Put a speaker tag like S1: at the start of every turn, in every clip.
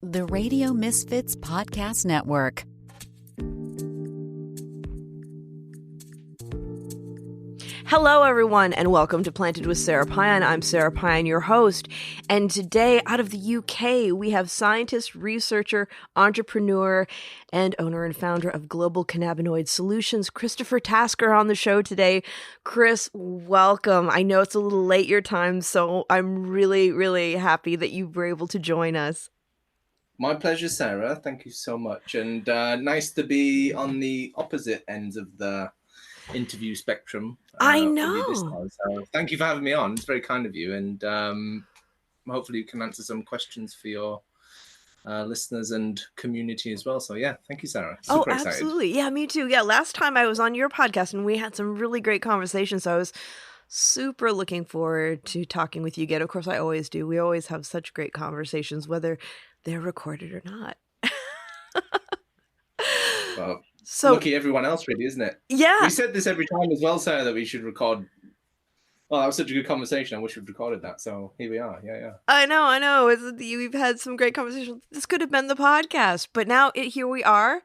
S1: The Radio Misfits Podcast Network.
S2: Hello, everyone, and welcome to Planted with Sara Pine. I'm Sara Pine, your host. And today, out of the UK, we have scientist, researcher, entrepreneur, and owner and founder of Global Cannabinoid Solutions, Christopher Tasker, on the show today. Chris, welcome. I know it's a little late your time, so I'm really, really happy that you were able to join us.
S3: My pleasure, Sarah. Thank you so much. And nice to be on the opposite ends of the interview spectrum.
S2: I know.
S3: So thank you for having me on. It's very kind of you. And hopefully you can answer some questions for your listeners and community as well. So yeah, thank you, Sarah. Super excited.
S2: Absolutely. Yeah, me too. Yeah, last time I was on your podcast and we had some really great conversations. So I was super looking forward to talking with you again. Of course, I always do. We always have such great conversations, whether they're recorded or not.
S3: Well, so lucky everyone else, really, isn't it?
S2: Yeah.
S3: We said this every time as well, Sarah, that we should record. Well, that was such a good conversation. I wish we'd recorded that. So here we are. Yeah.
S2: I know. We've had some great conversations. This could have been the podcast, but now here we are.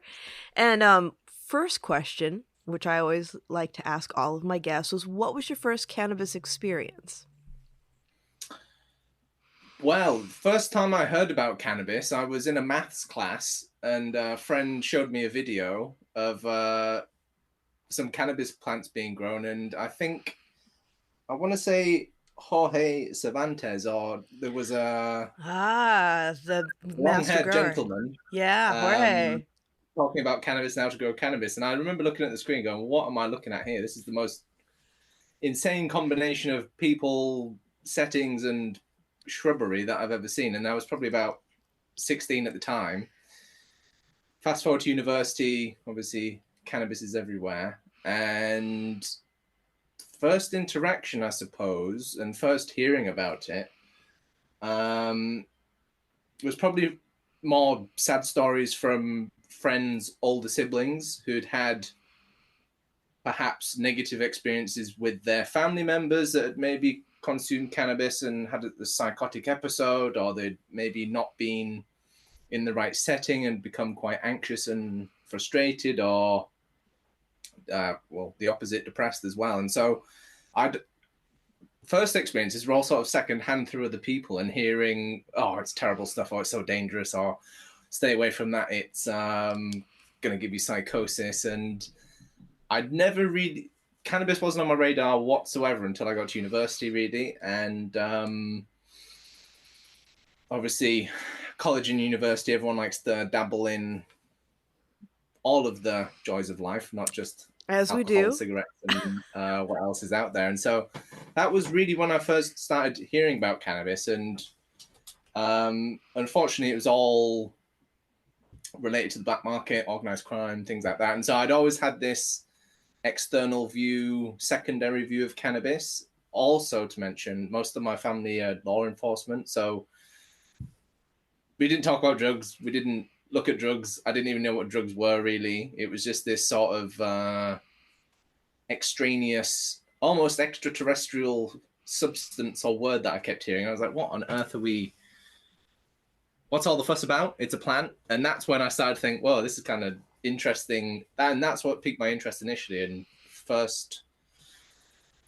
S2: And first question, which I always like to ask all of my guests, was what was your first cannabis experience?
S3: Well, first time I heard about cannabis, I was in a maths class and a friend showed me a video of some cannabis plants being grown. And I want to say Jorge Cervantes, or there was a
S2: the
S3: long-haired gentleman.
S2: Yeah, Jorge.
S3: Talking about cannabis and how to grow cannabis. And I remember looking at the screen going, what am I looking at here? This is the most insane combination of people, settings, and shrubbery that I've ever seen. And I was probably about 16 at the time. Fast forward to university, obviously cannabis is everywhere. And first interaction, I suppose, and first hearing about it was probably more sad stories from friends, older siblings who'd had perhaps negative experiences with their family members that had maybe consumed cannabis and had a psychotic episode, or they'd maybe not been in the right setting and become quite anxious and frustrated, or the opposite, depressed as well. And so first experiences were all sort of secondhand through other people and hearing, oh, it's terrible stuff, or it's so dangerous, or stay away from that, it's going to give you psychosis. And I'd never really, cannabis wasn't on my radar whatsoever until I got to university, really. And obviously, college and university, everyone likes to dabble in all of the joys of life, not just
S2: as
S3: alcohol,
S2: we do,
S3: cigarettes, and what else is out there. And so that was really when I first started hearing about cannabis. And unfortunately, it was all related to the black market, organized crime, things like that. And so I'd always had this external view, secondary view of cannabis. Also, to mention, most of my family are law enforcement, so we didn't talk about drugs. We didn't look at drugs. I didn't even know what drugs were, really. It was just this sort of extraneous, almost extraterrestrial substance or word that I kept hearing. I was like, what on earth are we... What's all the fuss about? It's a plant. And that's when I started to think, well, this is kind of interesting. And that's what piqued my interest initially. And first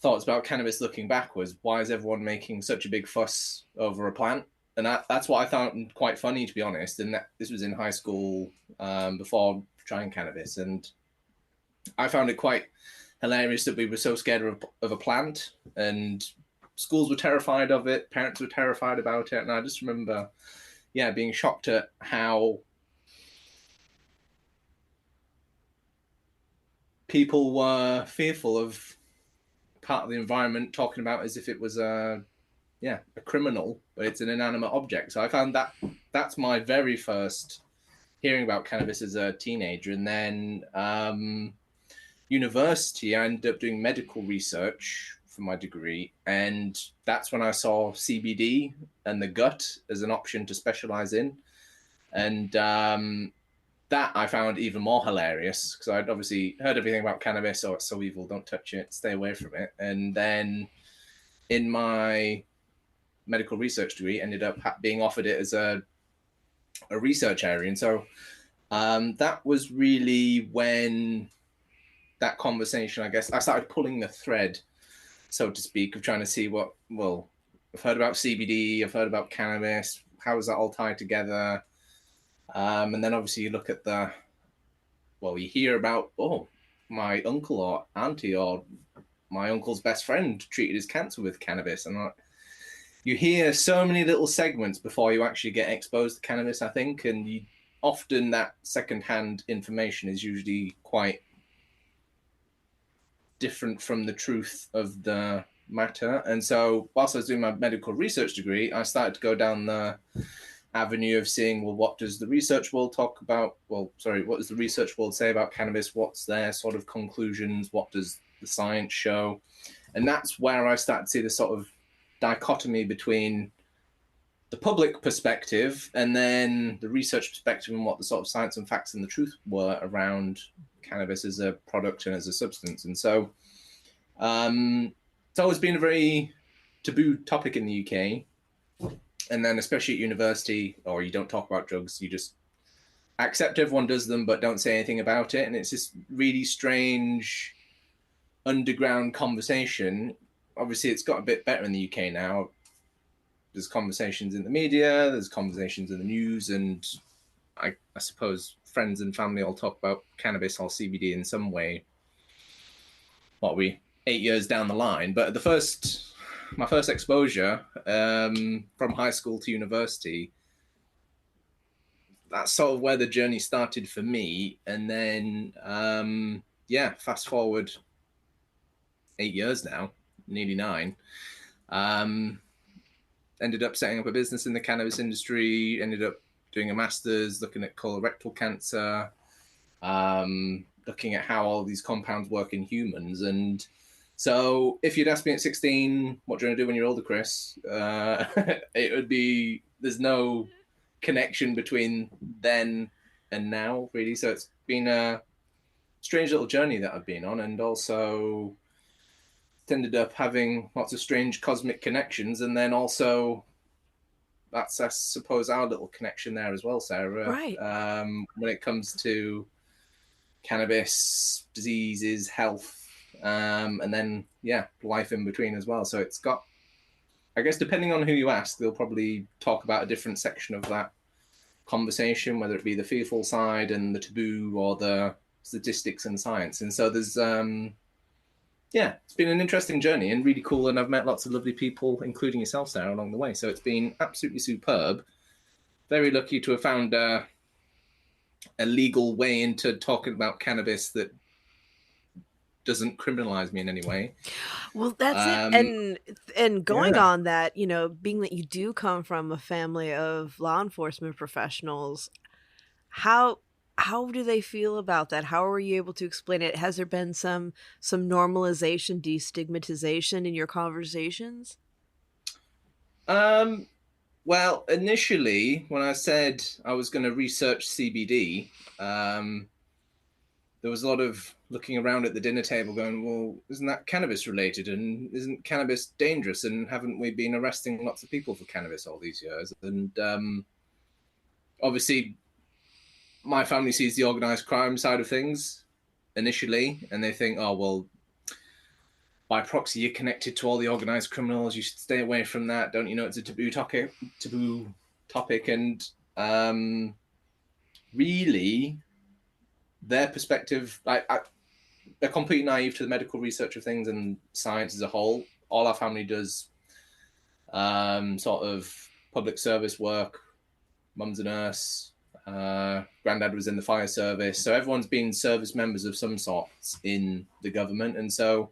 S3: thoughts about cannabis looking back was, why is everyone making such a big fuss over a plant? And that's what I found quite funny, to be honest. And this was in high school before trying cannabis. And I found it quite hilarious that we were so scared of a plant. And schools were terrified of it. Parents were terrified about it. And I just remember, being shocked at how people were fearful of part of the environment, talking about as if it was a criminal, but it's an inanimate object. So I found that's my very first hearing about cannabis as a teenager. And then university, I ended up doing medical research for my degree. And that's when I saw CBD and the gut as an option to specialize in. And that I found even more hilarious, because I'd obviously heard everything about cannabis. Oh, it's so evil, don't touch it, stay away from it. And then in my medical research degree, ended up being offered it as a a research area. And so that was really when that conversation, I guess, I started pulling the thread, so to speak, of trying to see I've heard about CBD, I've heard about cannabis, how is that all tied together? And then obviously you look at you hear about, my uncle or auntie or my uncle's best friend treated his cancer with cannabis. And you hear so many little segments before you actually get exposed to cannabis, I think. And often that secondhand information is usually quite different from the truth of the matter. And so whilst I was doing my medical research degree, I started to go down the avenue of seeing, what does the research world talk about? What does the research world say about cannabis? What's their sort of conclusions? What does the science show? And that's where I started to see the sort of dichotomy between the public perspective and then the research perspective, and what the sort of science and facts and the truth were around cannabis as a product and as a substance. And so it's always been a very taboo topic in the UK. And then especially at university, or you don't talk about drugs, you just accept everyone does them, but don't say anything about it. And it's this really strange underground conversation. Obviously, it's got a bit better in the UK now. There's conversations in the media, there's conversations in the news, and I suppose friends and family all talk about cannabis or CBD in some way. 8 years down the line, but my first exposure from high school to university, that's sort of where the journey started for me. And then, fast forward 8 years now, nearly 9, ended up setting up a business in the cannabis industry, ended up doing a master's looking at colorectal cancer, looking at how all these compounds work in humans. And so if you'd asked me at 16, what do you want to do when you're older, Chris? It would be, there's no connection between then and now, really. So it's been a strange little journey that I've been on, and also ended up having lots of strange cosmic connections. And then also, that's, I suppose, our little connection there as well, Sarah.
S2: Right.
S3: When it comes to cannabis, diseases, health, and then life in between as well. So it's got, I guess, depending on who you ask, they'll probably talk about a different section of that conversation, whether it be the fearful side and the taboo, or the statistics and science. And so there's it's been an interesting journey and really cool, and I've met lots of lovely people, including yourself, Sarah, along the way. So it's been absolutely superb. Very lucky to have found a legal way into talking about cannabis that doesn't criminalize me in any way.
S2: Well, that's it. And going on that, being that you do come from a family of law enforcement professionals, how do they feel about that? How are you able to explain it? Has there been some normalization, destigmatization in your conversations?
S3: Well, initially, when I said I was going to research CBD, there was a lot of looking around at the dinner table going, well, isn't that cannabis related? And isn't cannabis dangerous? And haven't we been arresting lots of people for cannabis all these years? And obviously, my family sees the organized crime side of things initially, and they think, oh, well, by proxy, you're connected to all the organized criminals. You should stay away from that. Don't you know it's a taboo topic? And really, their perspective, they're completely naive to the medical research of things and science as a whole. All our family does sort of public service work. Mum's a nurse. Granddad was in the fire service. So everyone's been service members of some sorts in the government. And so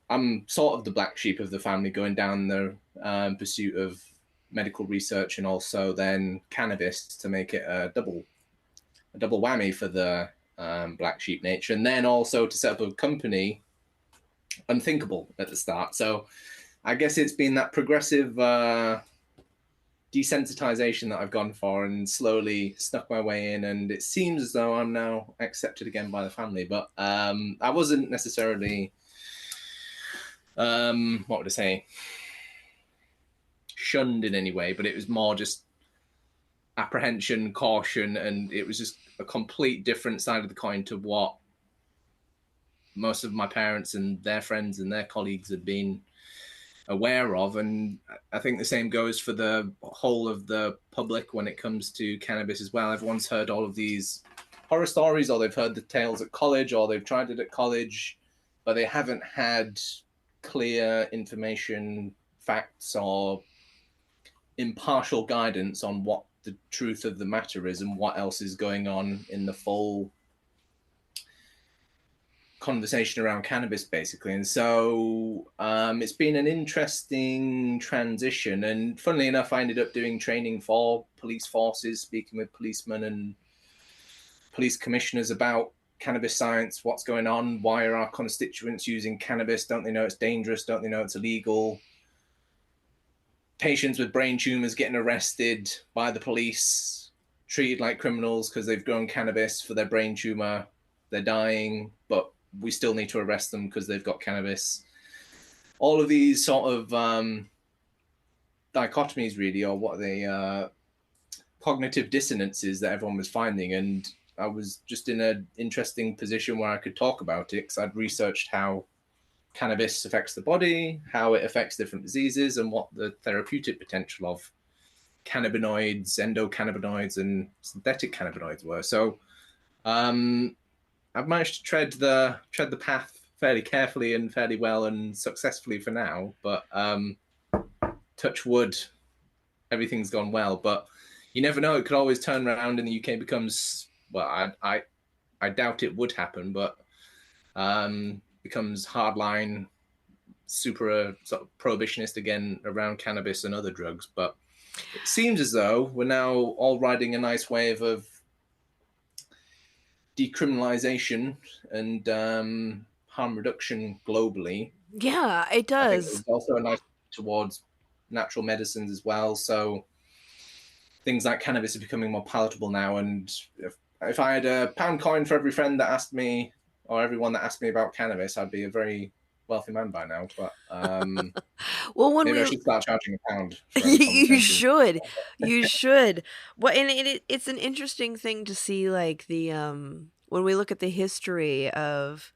S3: I'm sort of the black sheep of the family, going down the pursuit of medical research and also then cannabis to make it a double whammy for the black sheep nature. And then also to set up a company, unthinkable at the start. So I guess it's been that progressive desensitization that I've gone for and slowly snuck my way in. And it seems as though I'm now accepted again by the family. But I wasn't necessarily, what would I say, shunned in any way, but it was more just apprehension, caution, and it was just a complete different side of the coin to what most of my parents and their friends and their colleagues had been aware of. And I think the same goes for the whole of the public when it comes to cannabis as well. Everyone's heard all of these horror stories, or they've heard the tales at college, or they've tried it at college, but they haven't had clear information, facts, or impartial guidance on what the truth of the matter is and what else is going on in the full conversation around cannabis, basically. And so it's been an interesting transition. And funnily enough, I ended up doing training for police forces, speaking with policemen and police commissioners about cannabis science, what's going on, why are our constituents using cannabis, don't they know it's dangerous, don't they know it's illegal. Patients with brain tumors getting arrested by the police, treated like criminals because they've grown cannabis for their brain tumor. They're dying, but we still need to arrest them because they've got cannabis. All of these sort of dichotomies, really, or what they cognitive dissonances that everyone was finding. And I was just in an interesting position where I could talk about it because I'd researched how cannabis affects the body, how it affects different diseases, and what the therapeutic potential of cannabinoids, endocannabinoids, and synthetic cannabinoids were. So I've managed to tread the path fairly carefully and fairly well and successfully for now. But touch wood, everything's gone well. But you never know; it could always turn around and the UK becomes, well, I doubt it would happen, but becomes hardline, super sort of prohibitionist again around cannabis and other drugs. But it seems as though we're now all riding a nice wave of decriminalization and harm reduction globally.
S2: Yeah, it
S3: I think
S2: does.
S3: there's also a nice towards natural medicines as well. So things like cannabis are becoming more palatable now. And if I had a pound coin for every friend that asked me, or everyone that asked me about cannabis, I'd be a very wealthy man by now. But
S2: Well, when
S3: maybe I
S2: we
S3: should start charging a pound for every
S2: you
S3: conversation.
S2: should. You should. Well, and it's an interesting thing to see, like the when we look at the history of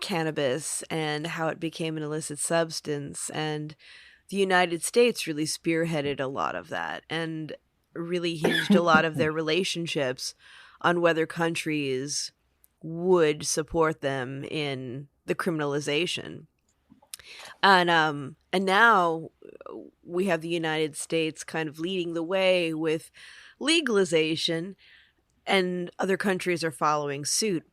S2: cannabis and how it became an illicit substance, and the United States really spearheaded a lot of that and really hinged a lot of their relationships on whether countries would support them in the criminalization. And now we have the United States kind of leading the way with legalization, and other countries are following suit.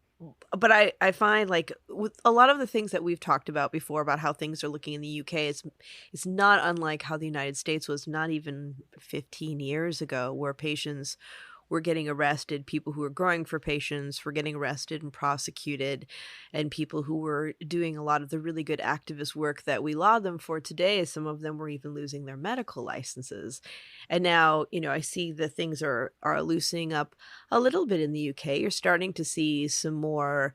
S2: But I find, like, with a lot of the things that we've talked about before about how things are looking in the UK, it's not unlike how the United States was not even 15 years ago, where patients were getting arrested, people who were growing for patients were getting arrested and prosecuted, and people who were doing a lot of the really good activist work that we laud them for today, some of them were even losing their medical licenses. And now, I see that things are loosening up a little bit in the UK. You're starting to see some more.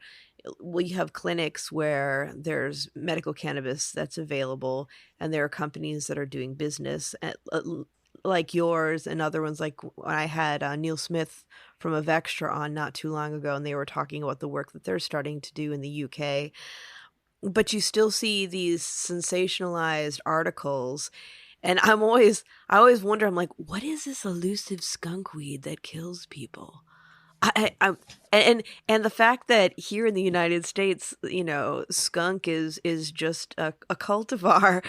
S2: We have clinics where there's medical cannabis that's available, and there are companies that are doing business like yours and other ones. Like when I had Neil Smith from Avextra on not too long ago, and they were talking about the work that they're starting to do in the UK. But you still see these sensationalized articles, and I always wonder, I'm like, what is this elusive skunk weed that kills people? I and the fact that here in the United States, skunk is just a cultivar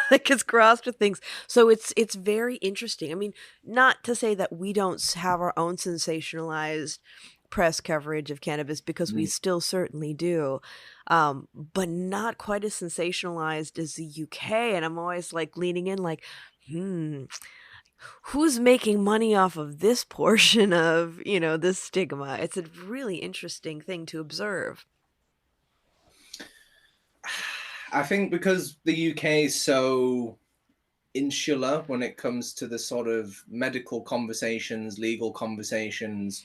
S2: that gets crossed with things. So it's very interesting. I mean, not to say that we don't have our own sensationalized press coverage of cannabis, because we still certainly do, but not quite as sensationalized as the UK. And I'm always like leaning in, like, who's making money off of this portion of, this stigma? It's a really interesting thing to observe.
S3: I think because the UK is so insular when it comes to the sort of medical conversations, legal conversations,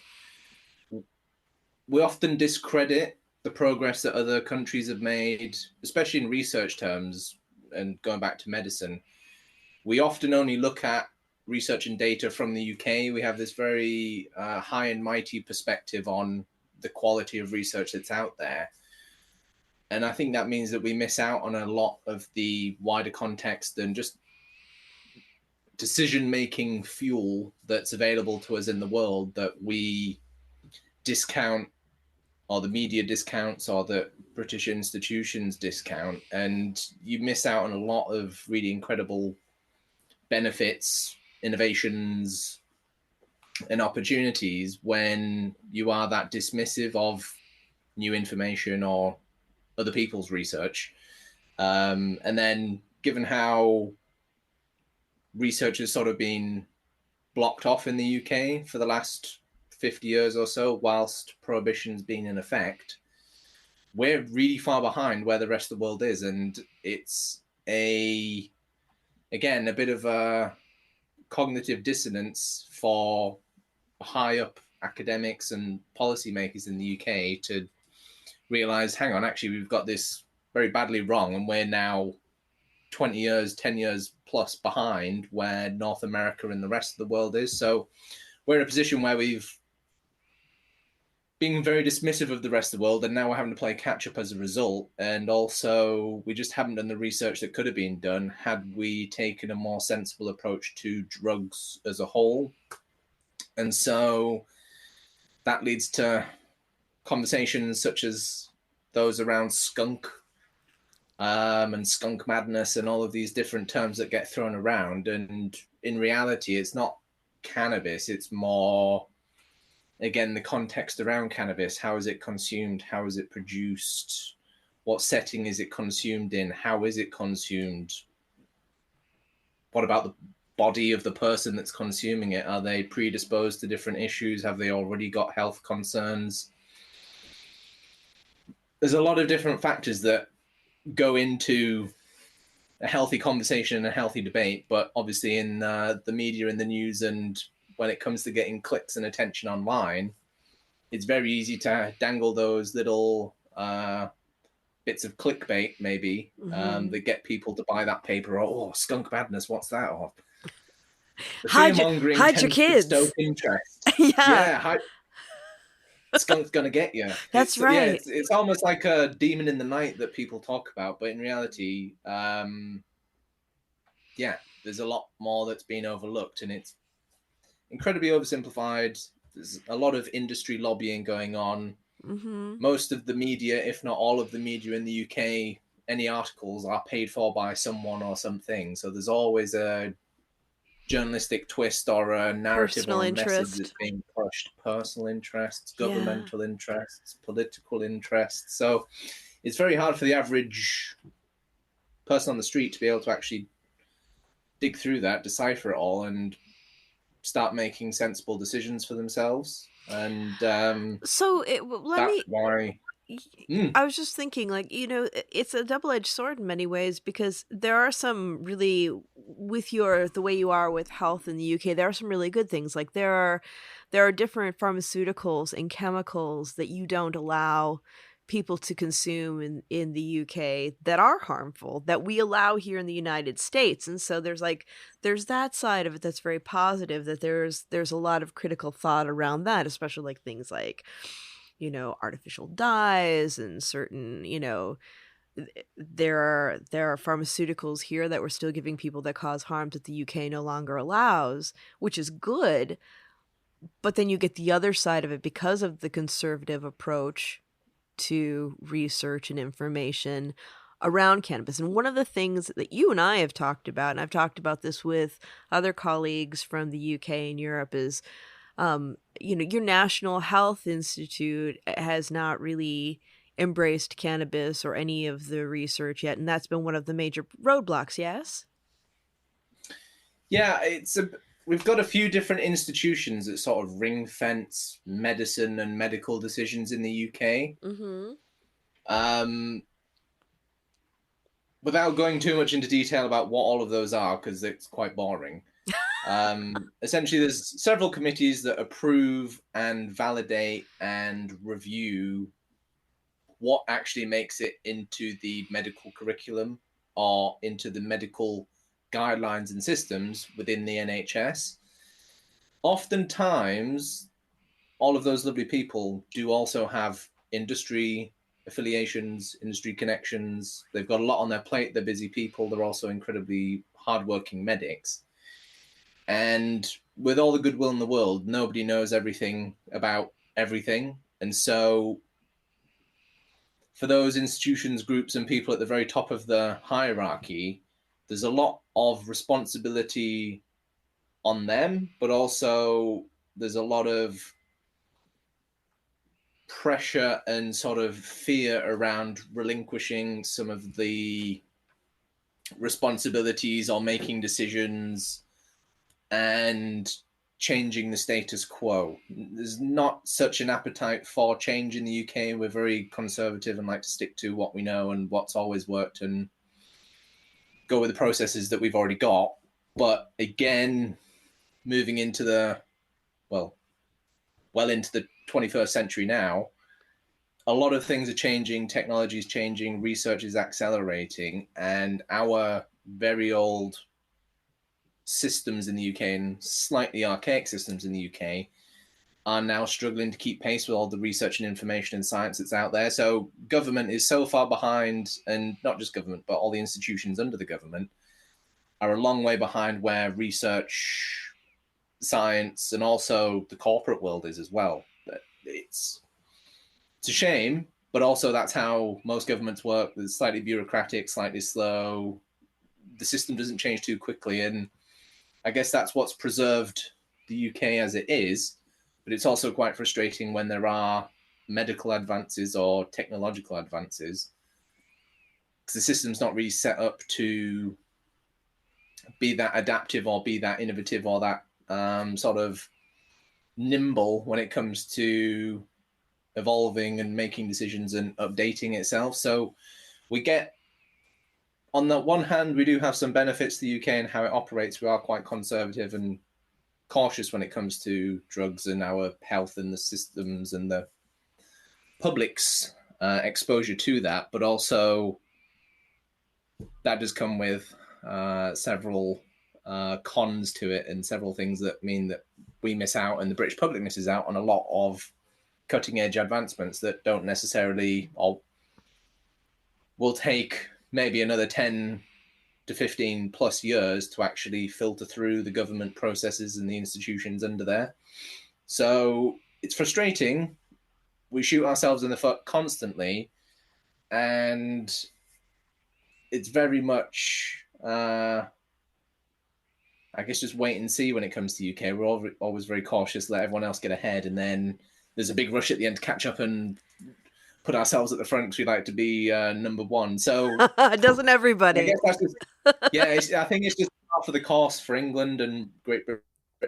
S3: we often discredit the progress that other countries have made, especially in research terms and going back to medicine. We often only look at research and data from the UK. We have this very high and mighty perspective on the quality of research that's out there. And I think that means that we miss out on a lot of the wider context and just decision-making fuel that's available to us in the world that we discount, or the media discounts, or the British institutions discount. And you miss out on a lot of really incredible benefits, innovations, and opportunities when you are that dismissive of new information or other people's research. And then given how research has sort of been blocked off in the UK for the last 50 years or so, whilst prohibition's been in effect, we're really far behind where the rest of the world is. And it's again, a bit of a cognitive dissonance for high up academics and policymakers in the UK to realize, hang on, actually, we've got this very badly wrong, and we're now 20 years, 10 years plus behind where North America and the rest of the world is. So we're in a position where we've been very dismissive of the rest of the world, and now we're having to play catch up as a result. And also, we just haven't done the research that could have been done had we taken a more sensible approach to drugs as a whole. And so that leads to conversations such as those around skunk and skunk madness and all of these different terms that get thrown around. And in reality, it's not cannabis. It's more, again, the context around cannabis. How is it consumed? How is it produced? What setting is it consumed in? How is it consumed? What about the body of the person that's consuming it? Are they predisposed to different issues? Have they already got health concerns? There's a lot of different factors that go into a healthy conversation and a healthy debate, but obviously in the media and the news, and when it comes to getting clicks and attention online, it's very easy to dangle those little bits of clickbait, maybe, that get people to buy that paper. Oh, skunk madness, what's that? Or the fear-mongering
S2: hide your
S3: tends
S2: kids.
S3: to stoke interest.
S2: Yeah.
S3: Skunk's gonna get you.
S2: That's right.
S3: Yeah, it's almost like a demon in the night that people talk about, but in reality, there's a lot more that's been overlooked, and it's incredibly oversimplified. There's a lot of industry lobbying going on.
S2: Mm-hmm.
S3: Most of the media, if not all of the media in the UK, any articles are paid for by someone or something. So there's always a journalistic twist or a narrative
S2: Personal
S3: or a
S2: interest.
S3: message that's being pushed. Personal interests, governmental interests, political interests. So it's very hard for the average person on the street to be able to actually dig through that, decipher it all, and start making sensible decisions for themselves. And why.
S2: I was just thinking, like, it's a double-edged sword in many ways, because there are some really, with the way you are with health in the UK, there are some really good things. Like there are different pharmaceuticals and chemicals that you don't allow people to consume in the UK that are harmful, that we allow here in the United States. And so there's that side of it that's very positive, that there's a lot of critical thought around that, especially like things like, artificial dyes and certain, there are pharmaceuticals here that we're still giving people that cause harm that the UK no longer allows, which is good. But then you get the other side of it because of the conservative approach to research and information around cannabis. And one of the things that you and I have talked about, and I've talked about this with other colleagues from the UK and Europe, is your National Health Institute has not really embraced cannabis or any of the research yet, and that's been one of the major roadblocks. Yes.
S3: Yeah, we've got a few different institutions that sort of ring fence medicine and medical decisions in the UK.
S2: Mm-hmm.
S3: Without going too much into detail about what all of those are, because it's quite boring. Essentially, there's several committees that approve and validate and review what actually makes it into the medical curriculum or into the medical guidelines and systems within the NHS. Oftentimes, all of those lovely people do also have industry affiliations, industry connections. They've got a lot on their plate. They're busy people. They're also incredibly hardworking medics. And with all the goodwill in the world, nobody knows everything about everything. And so for those institutions, groups, and people at the very top of the hierarchy, there's a lot of responsibility on them, but also there's a lot of pressure and sort of fear around relinquishing some of the responsibilities or making decisions and changing the status quo. There's not such an appetite for change in the UK. We're very conservative and like to stick to what we know and what's always worked and go with the processes that we've already got. But again, moving into the, well into the 21st century now, a lot of things are changing, technology is changing, research is accelerating, and our very old systems in the UK and slightly archaic systems in the UK are now struggling to keep pace with all the research and information and science that's out there. So government is so far behind, and not just government, but all the institutions under the government are a long way behind where research, science, and also the corporate world is as well. It's a shame, but also that's how most governments work. It's slightly bureaucratic, slightly slow. The system doesn't change too quickly, and I guess that's what's preserved the UK as it is. But it's also quite frustrating when there are medical advances or technological advances, because the system's not really set up to be that adaptive or be that innovative or that sort of nimble when it comes to evolving and making decisions and updating itself. So we get, on the one hand, we do have some benefits to the UK and how it operates. We are quite conservative and cautious when it comes to drugs and our health and the systems and the public's exposure to that. But also that does come with several cons to it and several things that mean that we miss out and the British public misses out on a lot of cutting edge advancements that don't necessarily, or will take maybe another 10 to 15 plus years to actually filter through the government processes and the institutions under there. So it's frustrating. We shoot ourselves in the foot constantly, and it's very much, I guess, just wait and see when it comes to UK. We're always very cautious, let everyone else get ahead, and then there's a big rush at the end to catch up and put ourselves at the front because we like to be number one. So
S2: doesn't everybody?
S3: I guess that's just, I think it's just part for the course for England and Great Britain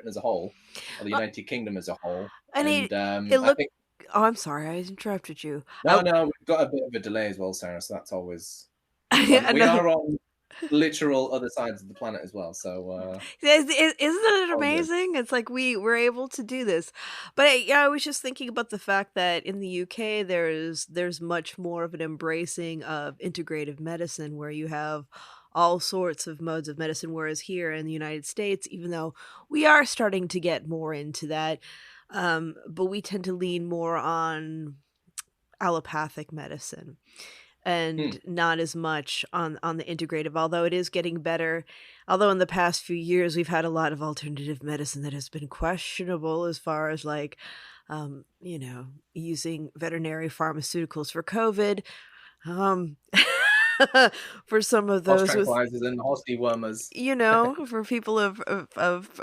S3: as a whole, or the United Kingdom as a whole.
S2: And it looked. I think, oh, I'm sorry, I interrupted you.
S3: No, we've got a bit of a delay as well, Sarah. So that's always. We are on literal other sides of the planet as well. So
S2: isn't it amazing? It's like we're able to do this. But I was just thinking about the fact that in the UK there's much more of an embracing of integrative medicine, where you have all sorts of modes of medicine, whereas here in the United States, even though we are starting to get more into that, but we tend to lean more on allopathic medicine and not as much on the integrative, although it is getting better. Although in the past few years, we've had a lot of alternative medicine that has been questionable as far as like, using veterinary pharmaceuticals for COVID. For some of those
S3: horse tranquilizers and horse dewormers,
S2: for people of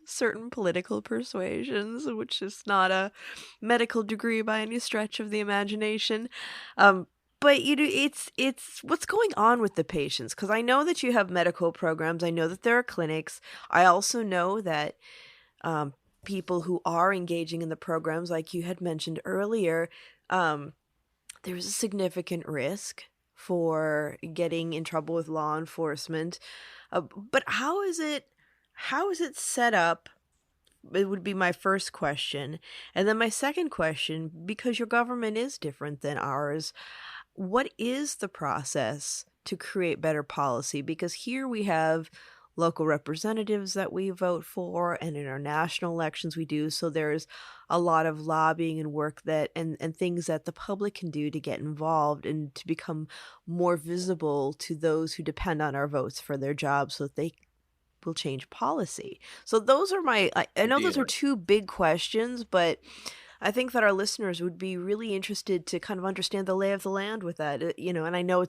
S2: certain political persuasions, which is not a medical degree by any stretch of the imagination. But it's what's going on with the patients, because I know that you have medical programs. I know that there are clinics. I also know that people who are engaging in the programs, like you had mentioned earlier, there's a significant risk for getting in trouble with law enforcement. But how is it set up? It would be my first question. And then my second question, because your government is different than ours, what is the process to create better policy? Because here we have local representatives that we vote for, and in our national elections we do. So there's a lot of lobbying and work that and things that the public can do to get involved and to become more visible to those who depend on our votes for their jobs so that they will change policy. So those are I know those are two big questions, but I think that our listeners would be really interested to kind of understand the lay of the land with that. And I know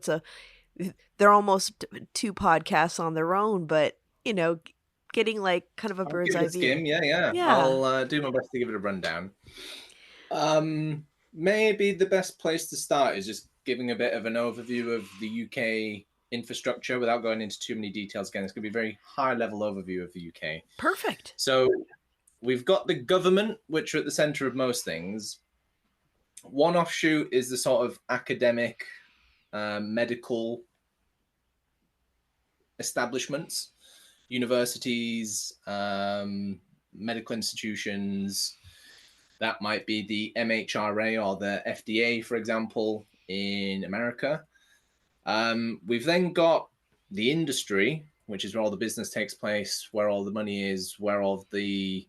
S2: they're almost two podcasts on their own, but getting like kind of a
S3: I'll
S2: bird's
S3: give it
S2: eye
S3: a
S2: view.
S3: skim. Yeah.
S2: Yeah.
S3: I'll do my best to give it a rundown. Maybe the best place to start is just giving a bit of an overview of the UK infrastructure without going into too many details. Again, it's going to be a very high-level overview of the UK.
S2: Perfect.
S3: So we've got the government, which are at the center of most things. One offshoot is the sort of academic, medical establishments, universities, medical institutions. That might be the MHRA or the FDA, for example, in America. We've then got the industry, which is where all the business takes place, where all the money is, where all the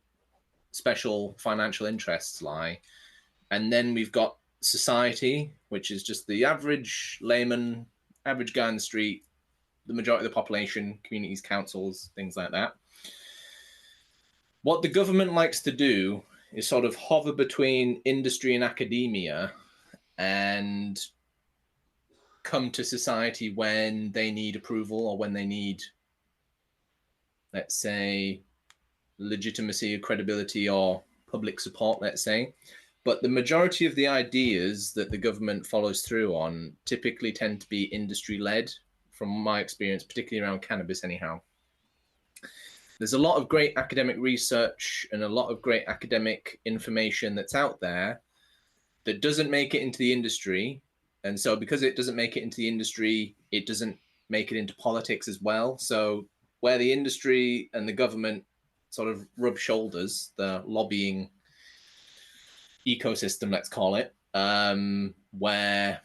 S3: special financial interests lie. And then we've got society, which is just the average layman, average guy on the street, the majority of the population, communities, councils, things like that. What the government likes to do is sort of hover between industry and academia and come to society when they need approval or when they need, let's say, legitimacy or credibility or public support, let's say. But the majority of the ideas that the government follows through on typically tend to be industry-led, from my experience, particularly around cannabis anyhow. There's a lot of great academic research and a lot of great academic information that's out there that doesn't make it into the industry. And so because it doesn't make it into the industry, it doesn't make it into politics as well. So where the industry and the government sort of rub shoulders, the lobbying ecosystem, let's call it, where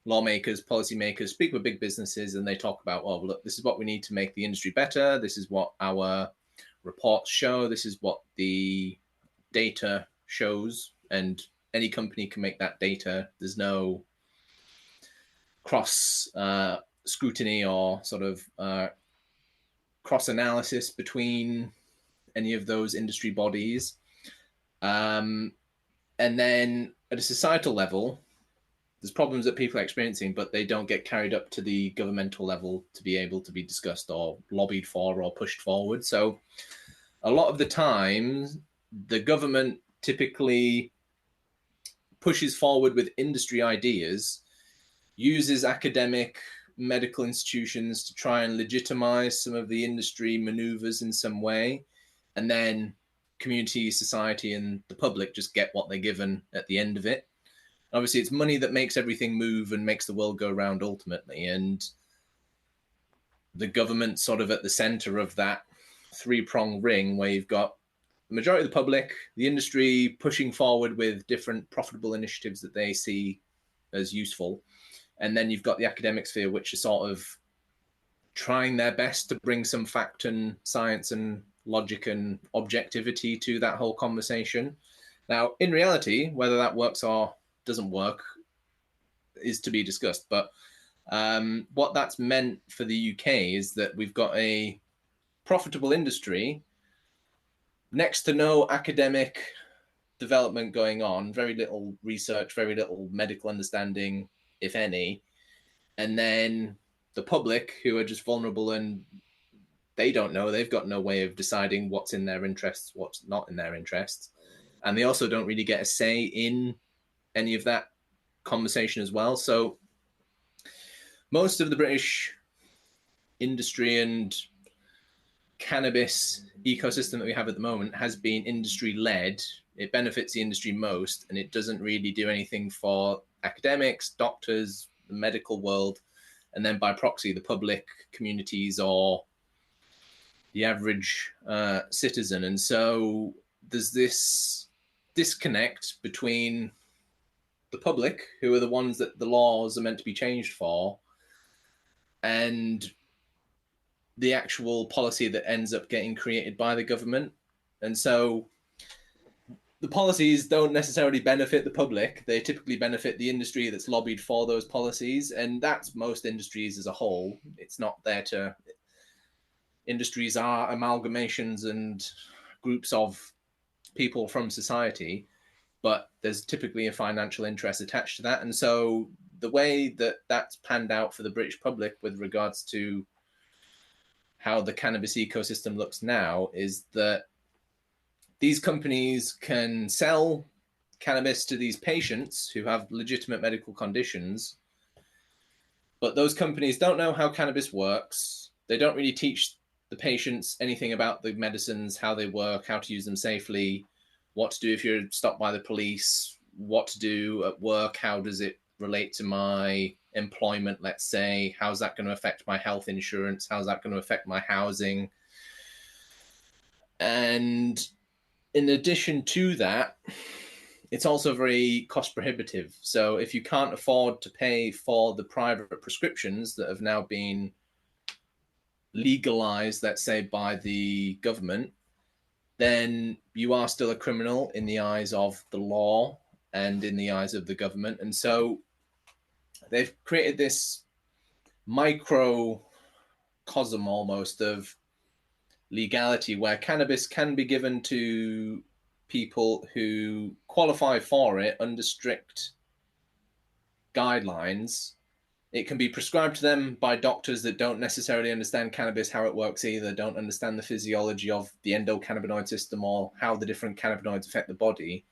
S3: lawmakers, policymakers speak with big businesses and they talk about, oh, look, this is what we need to make the industry better. This is what our reports show. This is what the data shows. And any company can make that data. There's no cross scrutiny or sort of cross analysis between any of those industry bodies. And then at a societal level, there's problems that people are experiencing, but they don't get carried up to the governmental level to be able to be discussed or lobbied for or pushed forward. So a lot of the time, the government typically pushes forward with industry ideas, uses academic medical institutions to try and legitimize some of the industry maneuvers in some way, and then community, society, and the public just get what they're given at the end of it. Obviously, it's money that makes everything move and makes the world go round ultimately. And the government sort of at the center of that three-pronged ring where you've got the majority of the public, the industry pushing forward with different profitable initiatives that they see as useful. And then you've got the academic sphere, which is sort of trying their best to bring some fact and science and logic and objectivity to that whole conversation. Now, in reality, whether that works or doesn't work is to be discussed. But what that's meant for the UK is that we've got a profitable industry, next to no academic development going on, very little research, very little medical understanding, if any. And then the public, who are just vulnerable and they don't know, they've got no way of deciding what's in their interests, what's not in their interests. And they also don't really get a say in any of that conversation as well. So most of the British industry and cannabis ecosystem that we have at the moment has been industry led. It benefits the industry most, and it doesn't really do anything for academics, doctors, the medical world, and then by proxy, the public, communities, or the average citizen. And so there's this disconnect between the public, who are the ones that the laws are meant to be changed for, and the actual policy that ends up getting created by the government. And so the policies don't necessarily benefit the public. They typically benefit the industry that's lobbied for those policies. And that's most industries as a whole. It's not there to... Industries are amalgamations and groups of people from society, but there's typically a financial interest attached to that. And so the way that that's panned out for the British public with regards to how the cannabis ecosystem looks now is that these companies can sell cannabis to these patients who have legitimate medical conditions, but those companies don't know how cannabis works. They don't really teach the patients anything about the medicines, how they work, how to use them safely, what to do if you're stopped by the police, what to do at work, how does it relate to my employment, let's say, how's that going to affect my health insurance, how's that going to affect my housing. And in addition to that, it's also very cost prohibitive. So if you can't afford to pay for the private prescriptions that have now been legalized, let's say, by the government, then you are still a criminal in the eyes of the law and in the eyes of the government. And so they've created this microcosm almost of legality where cannabis can be given to people who qualify for it under strict guidelines. It can be prescribed to them by doctors that don't necessarily understand cannabis, how it works either, don't understand the physiology of the endocannabinoid system or how the different cannabinoids affect the body.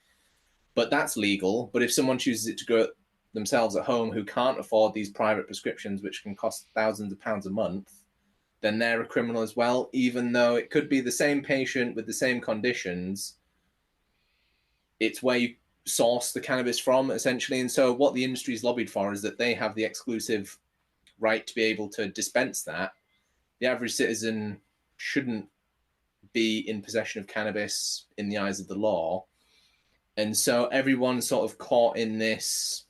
S3: But that's legal. But if someone chooses it to grow it themselves at home who can't afford these private prescriptions, which can cost thousands of pounds a month, then they're a criminal as well, even though it could be the same patient with the same conditions. It's where you source the cannabis from, essentially. And so what the industry's lobbied for is that they have the exclusive right to be able to dispense that. The average citizen shouldn't be in possession of cannabis in the eyes of the law. And so everyone's sort of caught in this,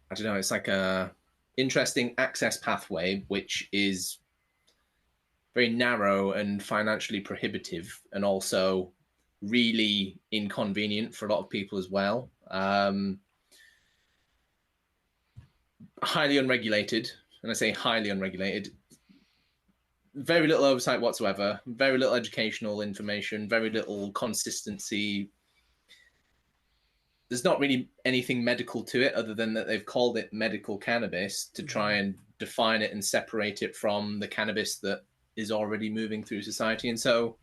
S3: I don't know, it's like a interesting access pathway, which is very narrow and financially prohibitive, and also really inconvenient for a lot of people as well. Highly unregulated, and I say highly unregulated, very little oversight whatsoever, very little educational information, very little consistency. There's not really anything medical to it other than that they've called it medical cannabis to try and define it and separate it from the cannabis that is already moving through society. And so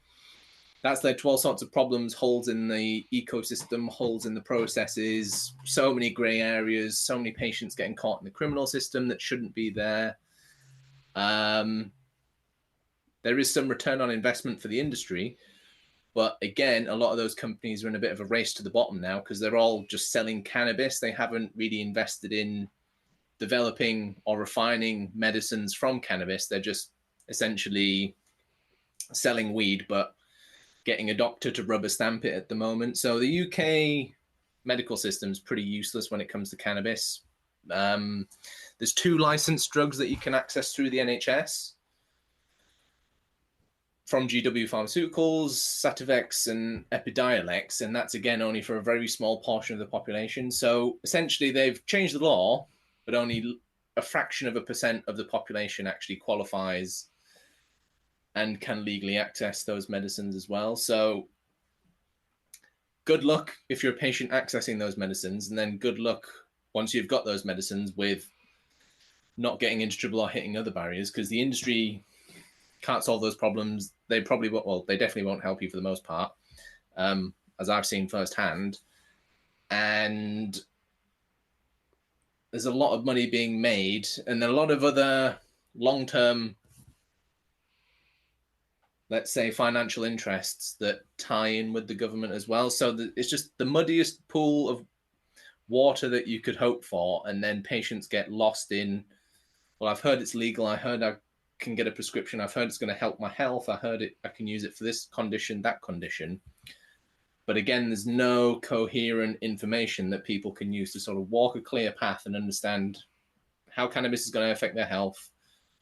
S3: that's led to all sorts of problems, holes in the ecosystem, holes in the processes, so many gray areas, so many patients getting caught in the criminal system that shouldn't be there. There is some return on investment for the industry, but again, a lot of those companies are in a bit of a race to the bottom now because they're all just selling cannabis. They haven't really invested in developing or refining medicines from cannabis. They're just essentially selling weed, but getting a doctor to rubber stamp it at the moment. So the UK medical system is pretty useless when it comes to cannabis. There's 2 licensed drugs that you can access through the NHS from GW Pharmaceuticals, Sativex and Epidiolex, and that's again only for a very small portion of the population. So essentially they've changed the law, but only a fraction of a % of the population actually qualifies and can legally access those medicines as well. So good luck if you're a patient accessing those medicines, and then good luck once you've got those medicines with not getting into trouble or hitting other barriers, because the industry can't solve those problems. They probably won't, well, they definitely won't help you for the most part, as I've seen firsthand. And there's a lot of money being made and a lot of other long-term, let's say, financial interests that tie in with the government as well. So it's just the muddiest pool of water that you could hope for. And then patients get lost in, well, I've heard it's legal. I heard I can get a prescription. I've heard it's going to help my health. I heard I can use it for this condition, that condition. But again, there's no coherent information that people can use to sort of walk a clear path and understand how cannabis is going to affect their health.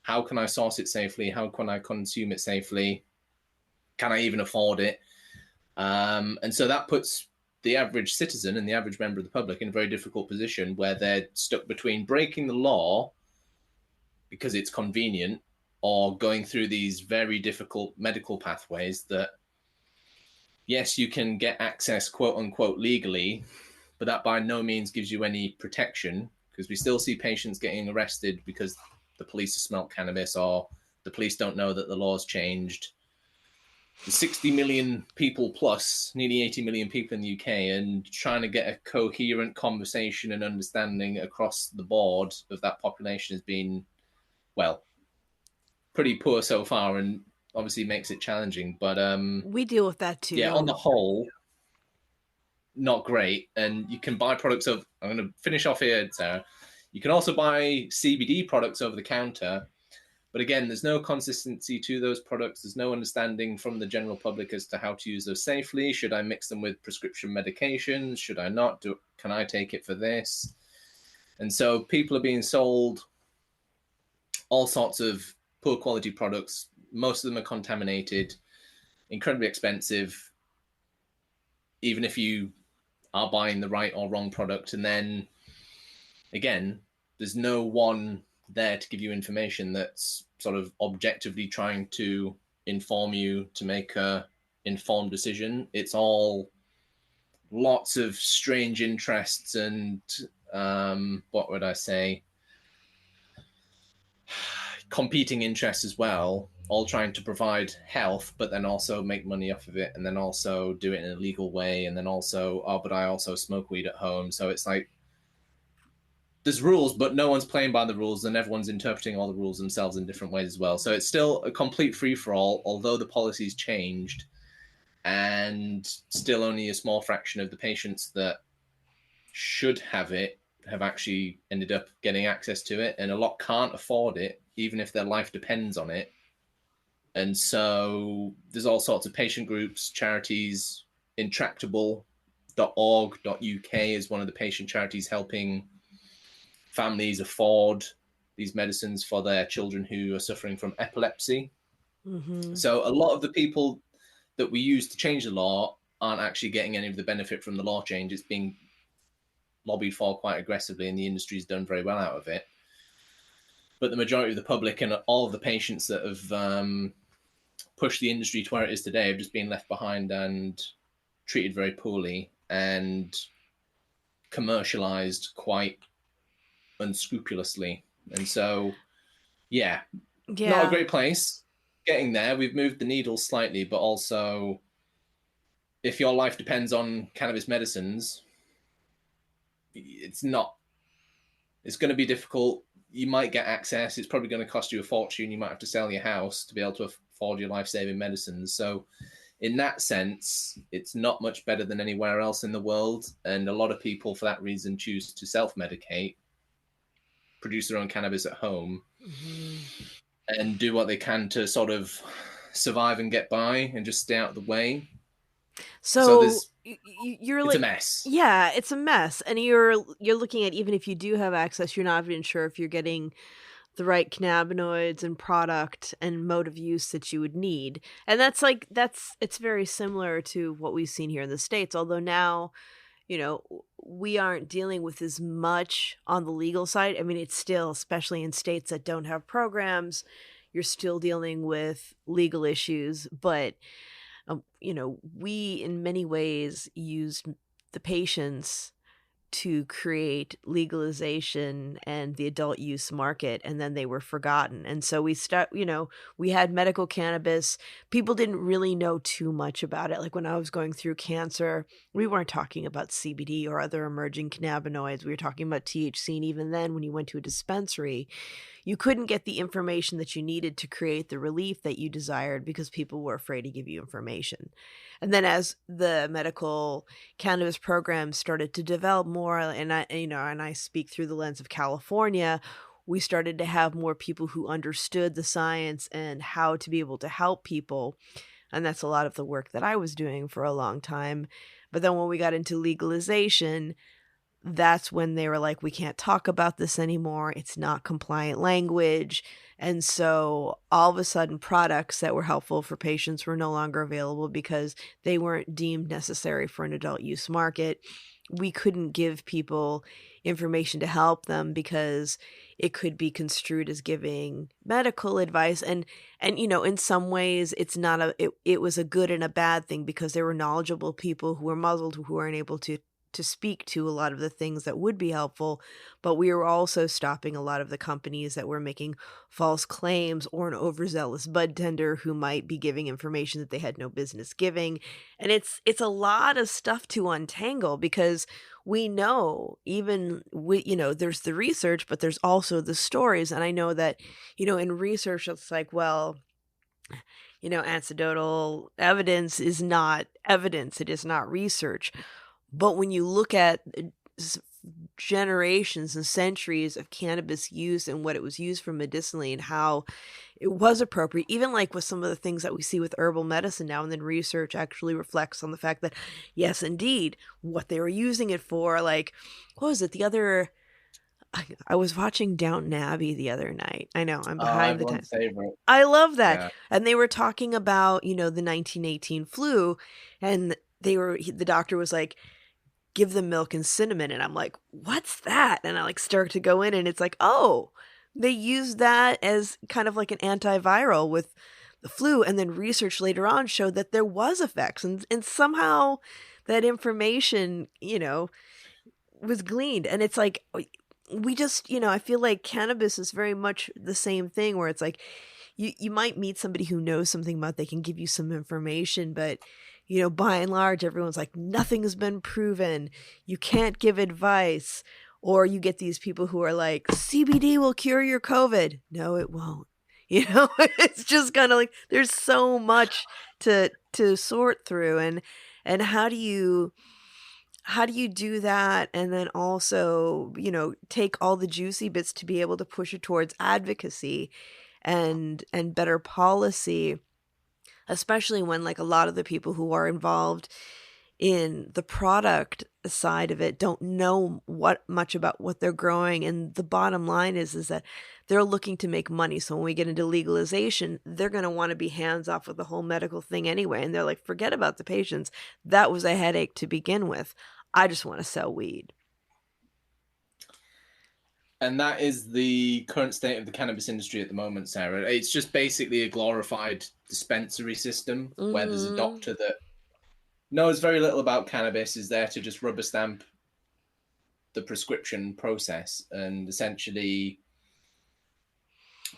S3: How can I source it safely? How can I consume it safely? Can I even afford it? And so that puts the average citizen and the average member of the public in a very difficult position where they're stuck between breaking the law because it's convenient or going through these very difficult medical pathways that, yes, you can get access, quote unquote, legally, but that by no means gives you any protection, because we still see patients getting arrested because the police have smelt cannabis or the police don't know that the law's changed. The 60 million people plus, nearly 80 million people in the UK, and trying to get a coherent conversation and understanding across the board of that population has been, well, pretty poor so far, and obviously makes it challenging. But
S2: We deal with that too.
S3: yeah, on the whole, not great. And you can buy products of, I'm going to finish off here, Sarah. You can also buy CBD products over the counter. But again, there's no consistency to those products. There's no understanding from the general public as to how to use those safely. Should I mix them with prescription medications? Should I not? Can I take it for this? And so people are being sold all sorts of poor quality products. Most of them are contaminated, incredibly expensive, even if you are buying the right or wrong product. And then again, there's no one there to give you information that's sort of objectively trying to inform you to make a informed decision. It's all lots of strange interests and what would I say, competing interests as well, all trying to provide health, but then also make money off of it, and then also do it in a legal way, and then also, oh, but I also smoke weed at home. So it's like, there's rules, but no one's playing by the rules, and everyone's interpreting all the rules themselves in different ways as well. So it's still a complete free-for-all, although the policy's changed, and still only a small fraction of the patients that should have it have actually ended up getting access to it, and a lot can't afford it, even if their life depends on it. And so there's all sorts of patient groups, charities. Intractable.org.uk is one of the patient charities helping families afford these medicines for their children who are suffering from epilepsy.
S2: Mm-hmm.
S3: So a lot of the people that we use to change the law aren't actually getting any of the benefit from the law change. It's being lobbied for quite aggressively, and the industry's done very well out of it. But the majority of the public and all of the patients that have pushed the industry to where it is today have just been left behind and treated very poorly and commercialized quite unscrupulously. And so, yeah, not a great place. Getting there, we've moved the needle slightly, but also if your life depends on cannabis medicines, it's going to be difficult. You might get access. It's probably going to cost you a fortune. You might have to sell your house to be able to afford your life-saving medicines. So in that sense, it's not much better than anywhere else in the world. And a lot of people, for that reason, choose to self-medicate, produce their own cannabis at home, and do what they can to sort of survive and get by and just stay out of the way.
S2: So you're
S3: it's
S2: like,
S3: a mess.
S2: Yeah, it's a mess. And you're looking at, even if you do have access, you're not even sure if you're getting the right cannabinoids and product and mode of use that you would need. And it's very similar to what we've seen here in the States, although now, we aren't dealing with as much on the legal side. I mean, it's still, especially in states that don't have programs, you're still dealing with legal issues, but we in many ways used the patients to create legalization and the adult use market, and then they were forgotten. And so we had medical cannabis. People didn't really know too much about it. Like when I was going through cancer, we weren't talking about CBD or other emerging cannabinoids. We were talking about THC. And even then, when you went to a dispensary, you couldn't get the information that you needed to create the relief that you desired because people were afraid to give you information. And then as the medical cannabis program started to develop more, and I speak through the lens of California, we started to have more people who understood the science and how to be able to help people. And that's a lot of the work that I was doing for a long time. But then when we got into legalization, that's when they were like, we can't talk about this anymore. It's not compliant language. And so all of a sudden, products that were helpful for patients were no longer available because they weren't deemed necessary for an adult use market. We couldn't give people information to help them because it could be construed as giving medical advice. And in some ways it's not it was a good and a bad thing, because there were knowledgeable people who were muzzled, who weren't able to speak to a lot of the things that would be helpful. But we were also stopping a lot of the companies that were making false claims, or an overzealous bud tender who might be giving information that they had no business giving. And it's a lot of stuff to untangle, because we know, even there's the research, but there's also the stories. And I know that, in research, it's like, well, anecdotal evidence is not evidence. It is not research. But when you look at generations and centuries of cannabis use and what it was used for medicinally and how it was appropriate, even like with some of the things that we see with herbal medicine now, and then research actually reflects on the fact that, yes, indeed, what they were using it for, like, what was it? I was watching Downton Abbey the other night. I know, I'm behind the times.
S3: Favorite.
S2: I love that.
S3: Yeah.
S2: And they were talking about, the 1918 flu, and the doctor was like, give them milk and cinnamon. And I'm like, what's that? And I like start to go in, and it's like, oh, they used that as kind of like an antiviral with the flu. And then research later on showed that there was effects. And somehow that information, was gleaned. And it's like, we just, I feel like cannabis is very much the same thing, where it's like, you might meet somebody who knows something about, they can give you some information, but by and large, everyone's like, nothing has been proven. You can't give advice. Or you get these people who are like, CBD will cure your COVID. No, it won't. It's just kind of like, there's so much to sort through. And how do you do that? And then also, take all the juicy bits to be able to push it towards advocacy and better policy, especially when like a lot of the people who are involved in the product side of it don't know much about what they're growing. And the bottom line is that they're looking to make money. So when we get into legalization, they're going to want to be hands off with the whole medical thing anyway. And they're like, forget about the patients. That was a headache to begin with. I just want to sell weed.
S3: And that is the current state of the cannabis industry at the moment, Sarah. It's just basically a glorified dispensary system where there's a doctor that knows very little about cannabis, is there to just rubber stamp the prescription process and essentially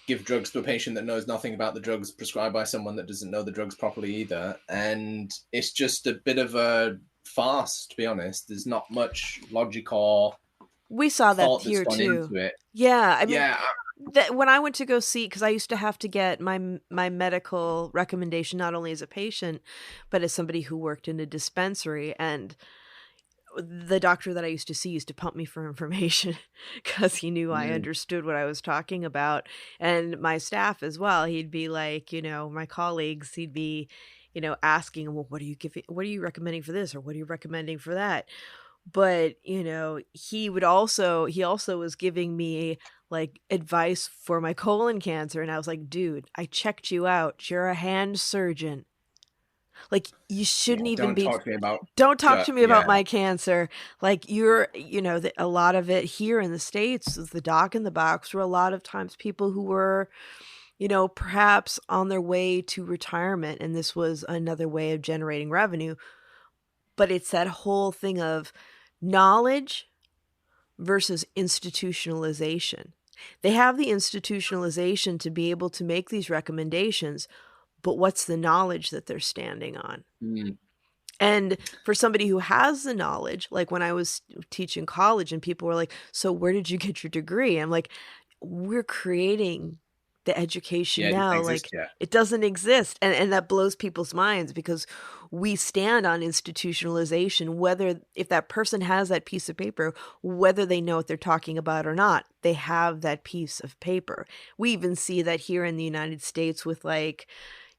S3: give drugs to a patient that knows nothing about the drugs prescribed by someone that doesn't know the drugs properly either. And it's just a bit of a farce, to be honest. There's not much logic or
S2: we saw that here too. Yeah, I mean, when I went to go see, because I used to have to get my medical recommendation not only as a patient, but as somebody who worked in a dispensary, and the doctor that I used to see used to pump me for information because he knew I understood what I was talking about, and my staff as well. He'd be like, my colleagues, he'd be, asking, well, what are you recommending for this, or what are you recommending for that? But, he also was giving me like advice for my colon cancer. And I was like, dude, I checked you out. You're a hand surgeon. Like, you shouldn't even be. Don't talk to me about my cancer. Like, you're, a lot of it here in the States, the doc in the box were a lot of times people who were, perhaps on their way to retirement. And this was another way of generating revenue. But it's that whole thing of knowledge versus institutionalization. They have the institutionalization to be able to make these recommendations, but what's the knowledge that they're standing on? And for somebody who has the knowledge, like when I was teaching college and people were like, so where did you get your degree? I'm like, we're creating the education now. It doesn't exist. And that blows people's minds, because we stand on institutionalization, whether if that person has that piece of paper, whether they know what they're talking about or not, they have that piece of paper. We even see that here in the United States with like,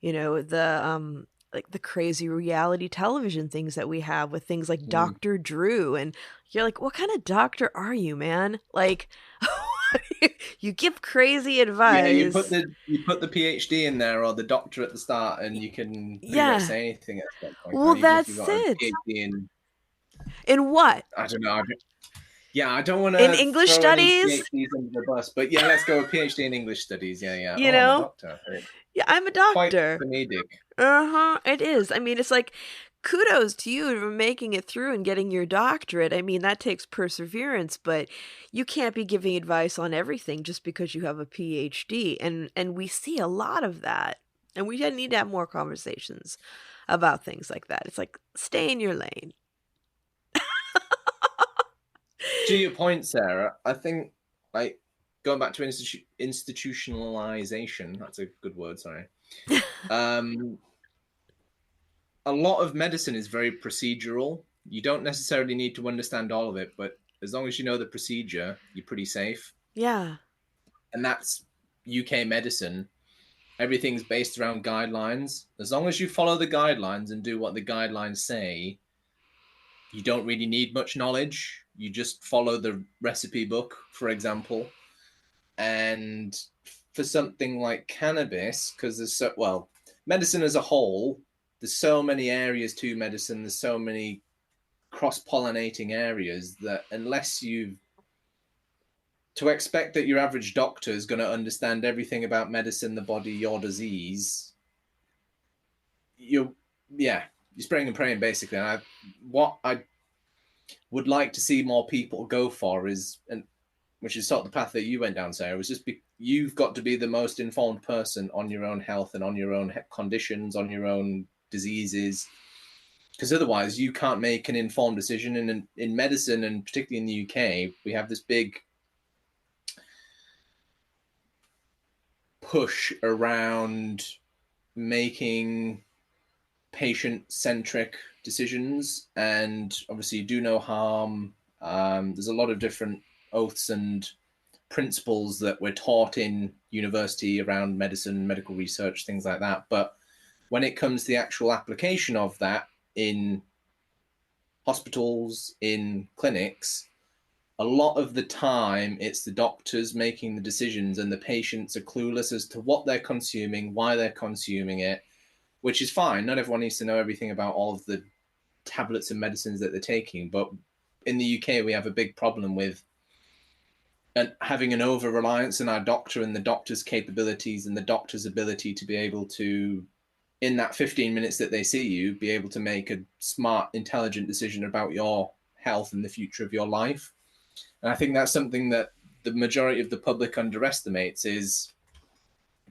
S2: the like the crazy reality television things that we have with things like
S3: Mm.
S2: Dr. Drew. And you're like, what kind of doctor are you, man? Like, you give crazy
S3: Yeah,
S2: advice.
S3: you put the PhD in there or the doctor at the start, and you can pretty much
S2: Yeah.
S3: say anything at that point,
S2: Well,
S3: even if you've
S2: that's
S3: got a
S2: it.
S3: PhD in,
S2: In what?
S3: I don't know. Yeah, I don't want
S2: In
S3: to
S2: English
S3: throw any
S2: studies?
S3: PhDs under the bus, but yeah, let's go with PhD in English studies. Yeah, yeah.
S2: You
S3: Oh, I'm a
S2: know?
S3: doctor.
S2: Yeah, I'm a
S3: Quite
S2: doctor.
S3: comedic.
S2: Uh-huh, it is. I mean, it's like kudos to you for making it through and getting your doctorate. I mean, that takes perseverance, but you can't be giving advice on everything just because you have a PhD. And we see a lot of that. And we need to have more conversations about things like that. It's like stay in your lane.
S3: To your point, Sarah, I think like going back to institutionalization. That's a good word. Sorry. Um, a lot of medicine is very procedural. You don't necessarily need to understand all of it, but as long as you know the procedure, you're pretty safe.
S2: Yeah.
S3: And that's UK medicine. Everything's based around guidelines. As long as you follow the guidelines and do what the guidelines say, you don't really need much knowledge. You just follow the recipe book, for example. And for something like cannabis, because there's so, well, medicine as a whole, there's so many areas to medicine, there's so many cross-pollinating areas that unless you to expect that your average doctor is going to understand everything about medicine, the body, your disease, you're yeah, you're spraying and praying basically. And what I would like to see more people go for is, and which is sort of the path that you went down, Sarah, was just you've got to be the most informed person on your own health and on your own conditions, on your own diseases, because otherwise you can't make an informed decision. And in medicine, and particularly in the UK, we have this big push around making patient-centric decisions, and obviously do no harm. There's a lot of different oaths and principles that we're taught in university around medicine, medical research, things like that. But when it comes to the actual application of that in hospitals, in clinics, a lot of the time it's the doctors making the decisions and the patients are clueless as to what they're consuming, why they're consuming it, which is fine. Not everyone needs to know everything about all of the tablets and medicines that they're taking. But in the UK, we have a big problem with having an over reliance on our doctor and the doctor's capabilities and the doctor's ability to be able to, in that 15 minutes that they see you, be able to make a smart, intelligent decision about your health and the future of your life. And I think that's something that the majority of the public underestimates, is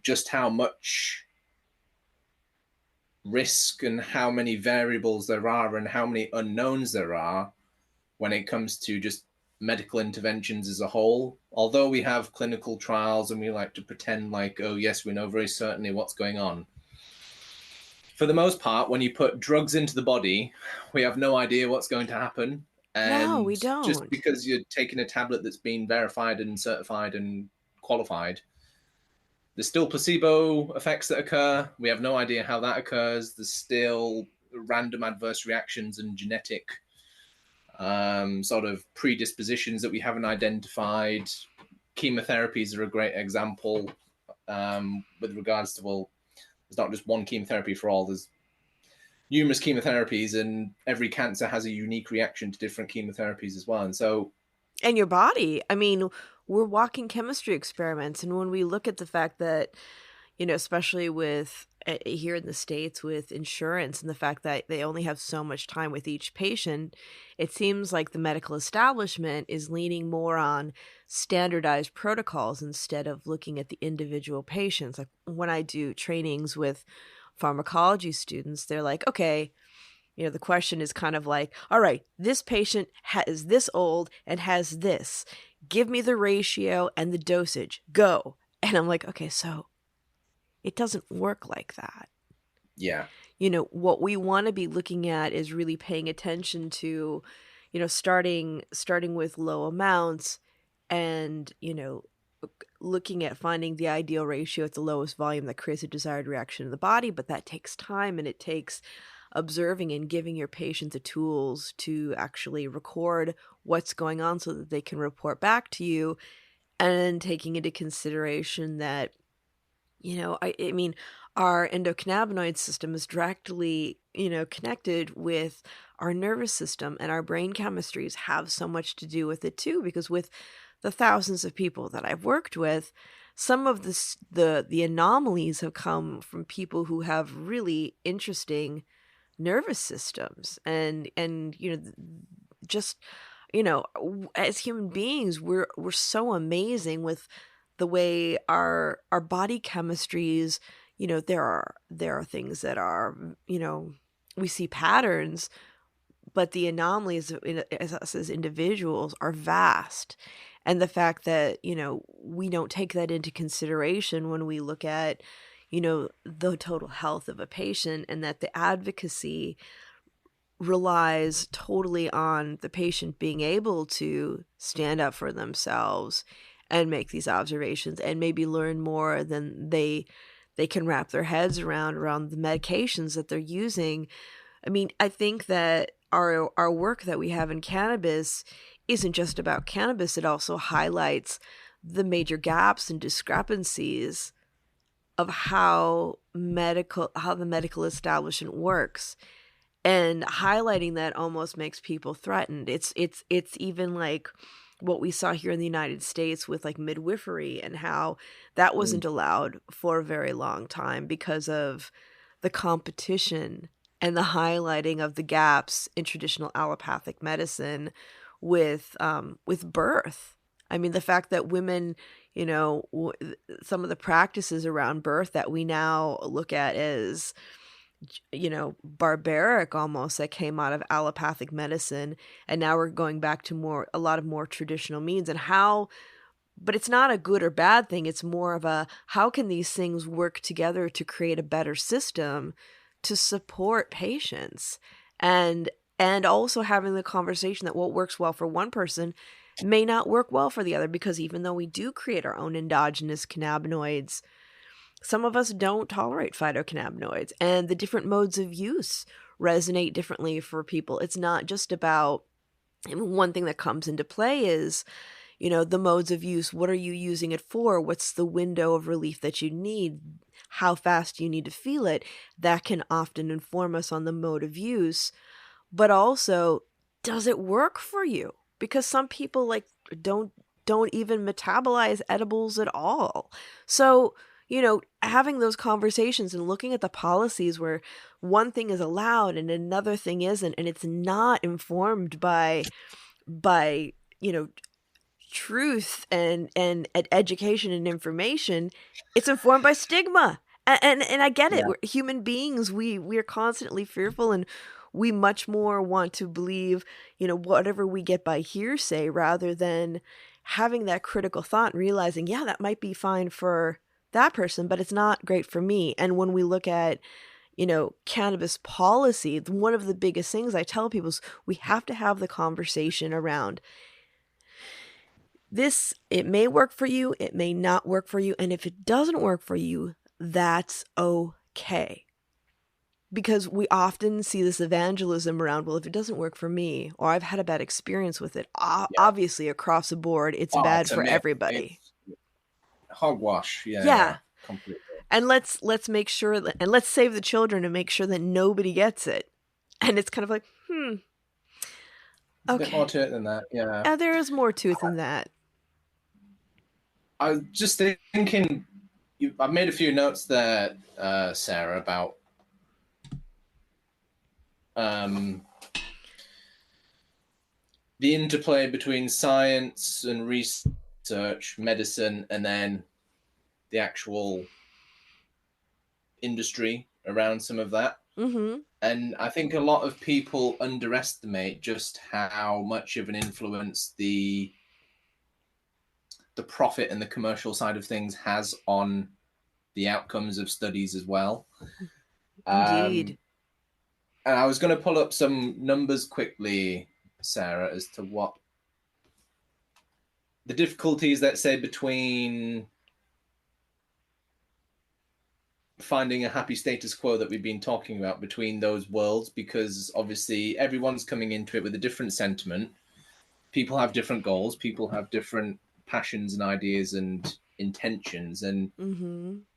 S3: just how much risk and how many variables there are and how many unknowns there are when it comes to just medical interventions as a whole. Although we have clinical trials and we like to pretend like, oh yes, we know very certainly what's going on, for the most part, when you put drugs into the body, we have no idea what's going to happen.
S2: No,
S3: And
S2: we
S3: just
S2: don't.
S3: because you're taking a tablet that's been verified and certified and qualified, there's still placebo effects that occur. We have no idea how that occurs. There's still random adverse reactions and genetic sort of predispositions that we haven't identified. Chemotherapies are a great example with regards to, well, there's not just one chemotherapy for all. There's numerous chemotherapies, and every cancer has a unique reaction to different chemotherapies as well. And so,
S2: And your body. I mean, we're walking chemistry experiments. And when we look at the fact that, especially with here in the States with insurance and the fact that they only have so much time with each patient, it seems like the medical establishment is leaning more on standardized protocols instead of looking at the individual patients. Like when I do trainings with pharmacology students, they're like, okay, the question is kind of like, all right, this patient is this old and has this. Give me the ratio and the dosage. Go. And I'm like, okay, so it doesn't work like that.
S3: yeah,
S2: What we want to be looking at is really paying attention to, starting with low amounts and, looking at finding the ideal ratio at the lowest volume that creates a desired reaction in the body, but that takes time, and it takes observing and giving your patient the tools to actually record what's going on so that they can report back to you, and taking into consideration that, I mean, our endocannabinoid system is directly, connected with our nervous system, and our brain chemistries have so much to do with it too, because with the thousands of people that I've worked with, some of the anomalies have come from people who have really interesting nervous systems, and just, as human beings, we're so amazing with the way our body chemistries, there are things that are, we see patterns, but the anomalies as us as individuals are vast. And the fact that, we don't take that into consideration when we look at, the total health of a patient, and that the advocacy relies totally on the patient being able to stand up for themselves and make these observations and maybe learn more than they can wrap their heads around the medications that they're using. I mean, I think that our work that we have in cannabis isn't just about cannabis. It also highlights the major gaps and discrepancies of how the medical establishment works. And highlighting that almost makes people threatened. It's even like what we saw here in the United States with like midwifery, and how that wasn't allowed for a very long time because of the competition and the highlighting of the gaps in traditional allopathic medicine with birth. I mean, the fact that women, some of the practices around birth that we now look at as, barbaric almost, that came out of allopathic medicine, and now we're going back to a lot of more traditional means, and how, but it's not a good or bad thing. It's more of a, how can these things work together to create a better system to support patients, and also having the conversation that what works well for one person may not work well for the other, because even though we do create our own endogenous cannabinoids, some of us don't tolerate phytocannabinoids, and the different modes of use resonate differently for people. It's not just about, one thing that comes into play is, the modes of use. What are you using it for? What's the window of relief that you need? How fast do you need to feel it? That can often inform us on the mode of use. But also, does it work for you? Because some people don't even metabolize edibles at all. So, having those conversations and looking at the policies where one thing is allowed and another thing isn't, and it's not informed by truth and education and information, it's informed by stigma. And I get it.
S3: Yeah.
S2: We're human beings. We're constantly fearful, and we much more want to believe, whatever we get by hearsay, rather than having that critical thought and realizing, yeah, that might be fine for that person, but it's not great for me. And when we look at, cannabis policy, one of the biggest things I tell people is we have to have the conversation around this. It may work for you, it may not work for you. And if it doesn't work for you, that's okay. Because we often see this evangelism around, well, if it doesn't work for me, or I've had a bad experience with it,
S3: Yeah.
S2: obviously across the board, it's
S3: Oh,
S2: bad
S3: it's a
S2: for
S3: myth.
S2: everybody.
S3: It's hogwash.
S2: Yeah.
S3: Yeah, completely.
S2: And let's make sure that, and let's save the children and make sure that nobody gets it. And it's kind of like,
S3: There's
S2: okay.
S3: a bit more to it than that. Yeah.
S2: There is more to it than that.
S3: I was just thinking, I've made a few notes there, Sarah, about the interplay between science and research, medicine, and then the actual industry around some of that.
S2: Mm-hmm.
S3: And I think a lot of people underestimate just how much of an influence the profit and the commercial side of things has on the outcomes of studies as well.
S2: Indeed.
S3: And I was going to pull up some numbers quickly, Sarah, as to what the difficulties, let's say, between finding a happy status quo that we've been talking about between those worlds, because obviously everyone's coming into it with a different sentiment. People have different goals, people have different passions and ideas and intentions, and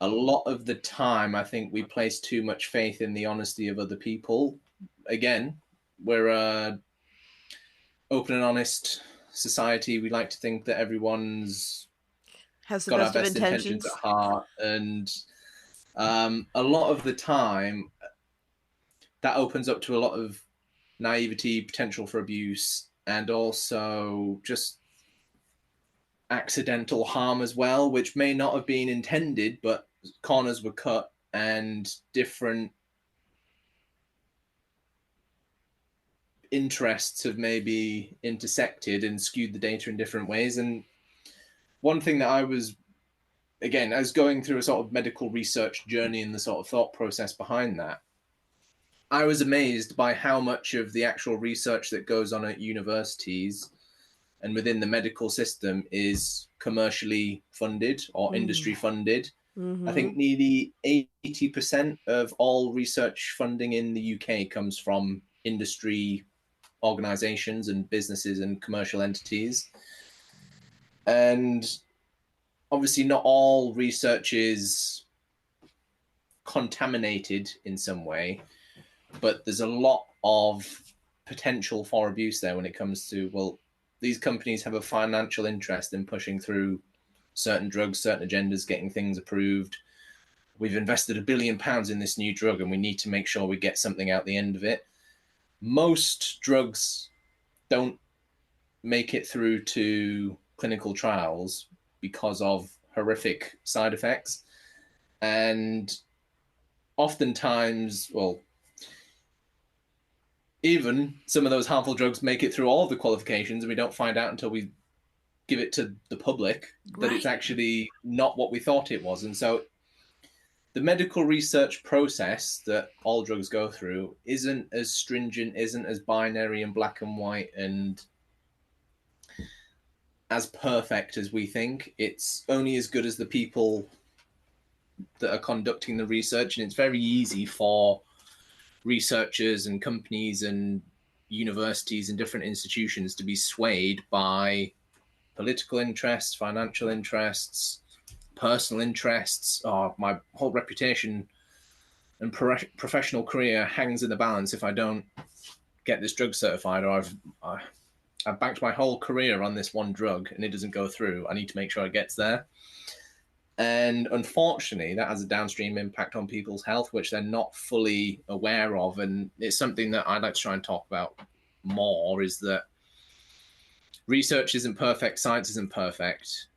S3: a lot of the time I think we place too much faith in the honesty of other people. Again, we're a open and honest society. We like to think that everyone's
S2: Has the
S3: got our
S2: best of
S3: best intentions at
S2: intentions.
S3: heart, and a lot of the time that opens up to a lot of naivety, potential for abuse, and also just accidental harm as well, which may not have been intended, but corners were cut and different interests have maybe intersected and skewed the data in different ways. And one thing that I was, again, as going through a sort of medical research journey and the sort of thought process behind that, I was amazed by how much of the actual research that goes on at universities and within the medical system is commercially funded or industry funded. I think nearly 80% of all research funding in the UK comes from industry organizations and businesses and commercial entities. And obviously not all research is contaminated in some way, but there's a lot of potential for abuse there when it comes to, well, these companies have a financial interest in pushing through certain drugs, certain agendas, getting things approved. We've invested £1 billion in this new drug and we need to make sure we get something out the end of it. Most drugs don't make it through to clinical trials because of horrific side effects. And oftentimes, well, even some of those harmful drugs make it through all of the qualifications and we don't find out until we give it to the public that it's actually not what we thought it was. And so the medical research process that all drugs go through isn't as stringent, isn't as binary and black and white and as perfect as we think. It's only as good as the people that are conducting the research, and it's very easy for researchers and companies and universities and different institutions to be swayed by political interests, financial interests, personal interests. My whole reputation and professional career hangs in the balance if I don't get this drug certified, or I've banked my whole career on this one drug and it doesn't go through. I need to make sure it gets there. And unfortunately, that has a downstream impact on people's health, which they're not fully aware of. And it's something that I'd like to try and talk about more, is that research isn't perfect, science isn't perfect,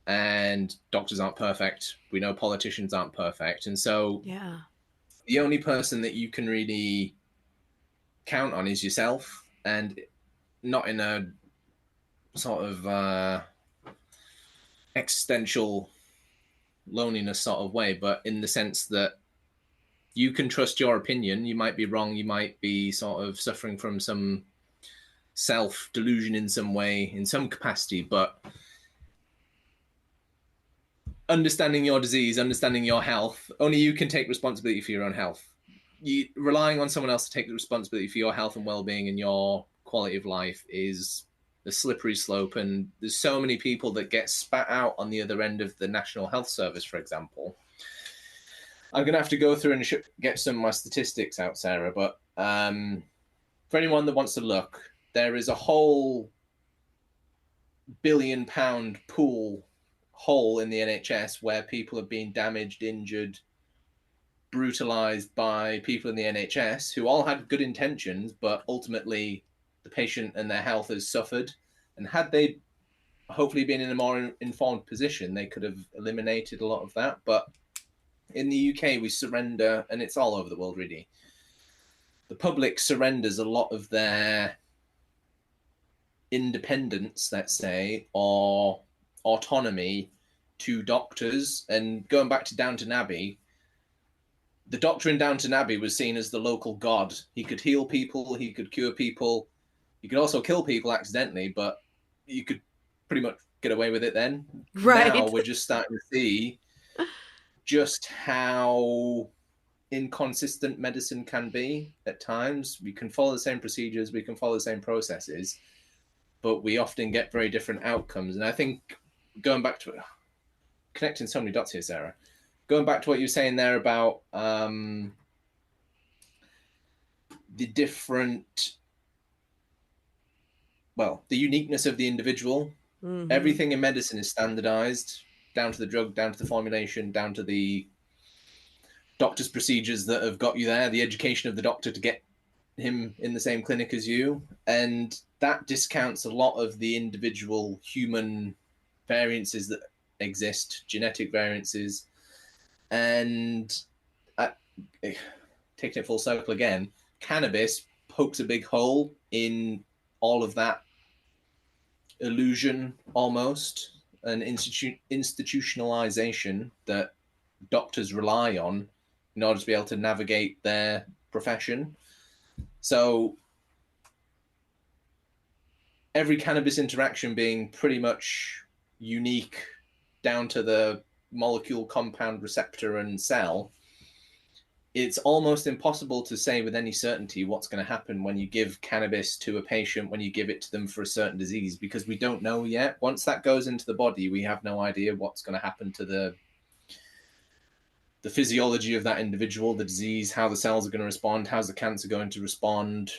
S3: and doctors aren't perfect. We know politicians aren't perfect. And so the only person that you can really count on is yourself, and not in a sort of existential loneliness sort of way, but in the sense that you can trust your opinion. You might be wrong, you might be sort of suffering from some self-delusion in some way, in some capacity, but understanding your disease, understanding your health, only you can take responsibility for your own health. Relying on someone else to take the responsibility for your health and well-being and your quality of life is a slippery slope. And there's so many people that get spat out on the other end of the National Health Service, for example. I'm going to have to go through and get some of my statistics out, Sarah, but for anyone that wants to look, there is a whole £1 billion pool hole in the NHS where people have been damaged, injured, brutalized by people in the NHS who all had good intentions, but ultimately the patient and their health has suffered. And had they hopefully been in a more informed position, they could have eliminated a lot of that. But in the UK, we surrender, and it's all over the world really, the public surrenders a lot of their independence, let's say, or autonomy to doctors. And going back to Downton Abbey, the doctor in Downton Abbey was seen as the local god. He could heal people, he could cure people, he could also kill people accidentally, but you could pretty much get away with it then.
S2: Right.
S3: Now we're just starting to see just how inconsistent medicine can be at times. We can follow the same procedures, we can follow the same processes, but we often get very different outcomes. And I think going back to connecting so many dots here, Sarah, going back to what you were saying there about the different, well, the uniqueness of the individual.
S2: Mm-hmm.
S3: Everything in medicine is standardized, down to the drug, down to the formulation, down to the doctor's procedures that have got you there, the education of the doctor to get him in the same clinic as you. And that discounts a lot of the individual human variances that exist, genetic variances. And taking it full circle again, cannabis pokes a big hole in all of that illusion almost, an institutionalization that doctors rely on in order to be able to navigate their profession. So every cannabis interaction being pretty much unique down to the molecule, compound, receptor, and cell, it's almost impossible to say with any certainty what's going to happen when you give cannabis to a patient, when you give it to them for a certain disease, because we don't know yet. Once that goes into the body, we have no idea what's going to happen to the physiology of that individual, the disease, how the cells are going to respond, how's the cancer going to respond,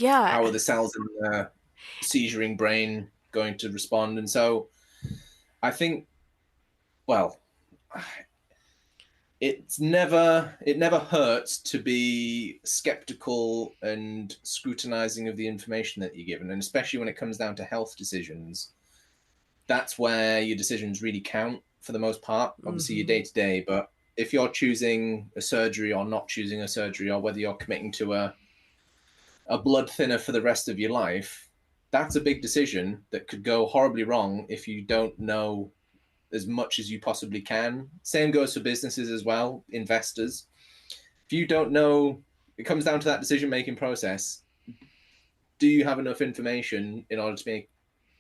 S3: how are the cells in the seizuring brain going to respond. And so I think, well, it never hurts to be skeptical and scrutinizing of the information that you're given, and especially when it comes down to health decisions. That's where your decisions really count for the most part. Obviously, your day-to-day, but if you're choosing a surgery or not choosing a surgery, or whether you're committing to a blood thinner for the rest of your life, that's a big decision that could go horribly wrong if you don't know as much as you possibly can. Same goes for businesses as well, investors. If you don't know, it comes down to that decision-making process. Do you have enough information in order to make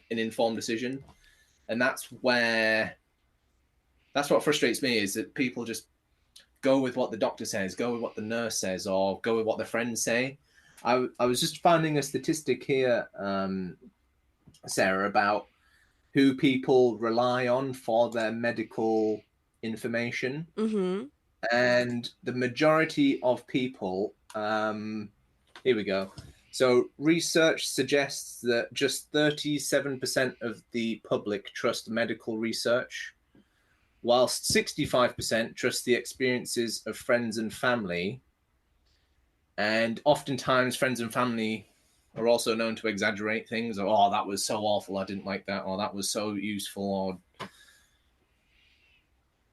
S3: an informed decision? And that's what frustrates me, is that people just go with what the doctor says, go with what the nurse says, or go with what their friends say. I was just finding a statistic here, Sarah, about who people rely on for their medical information.
S2: Mm-hmm.
S3: And the majority of people, here we go. So research suggests that just 37% of the public trust medical research, whilst 65% trust the experiences of friends and family. And oftentimes friends and family are also known to exaggerate things. Or, oh, that was so awful, I didn't like that. Or that was so useful. Or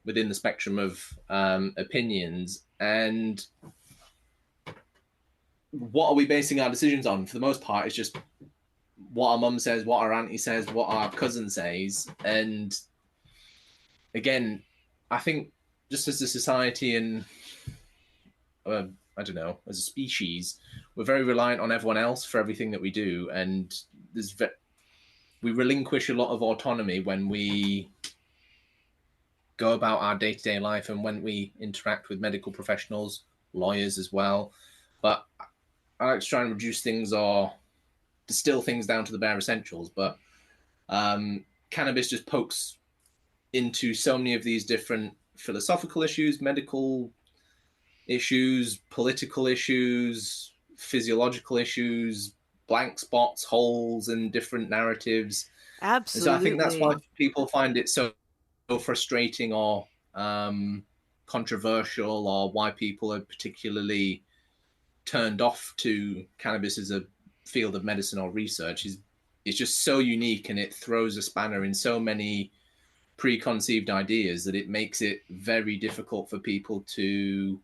S3: within the spectrum of opinions. And what are we basing our decisions on? For the most part, it's just what our mum says, what our auntie says, what our cousin says. And again, I think just as a society and I don't know, as a species, we're very reliant on everyone else for everything that we do, and we relinquish a lot of autonomy when we go about our day-to-day life and when we interact with medical professionals, lawyers as well. But I like to try and reduce things or distill things down to the bare essentials. But cannabis just pokes into so many of these different philosophical issues, medical issues, political issues, physiological issues, blank spots, holes, and different narratives.
S2: Absolutely.
S3: And so I think that's why people find it so frustrating or controversial, or why people are particularly turned off to cannabis as a field of medicine or research. Is it's just so unique, and it throws a spanner in so many preconceived ideas that it makes it very difficult for people to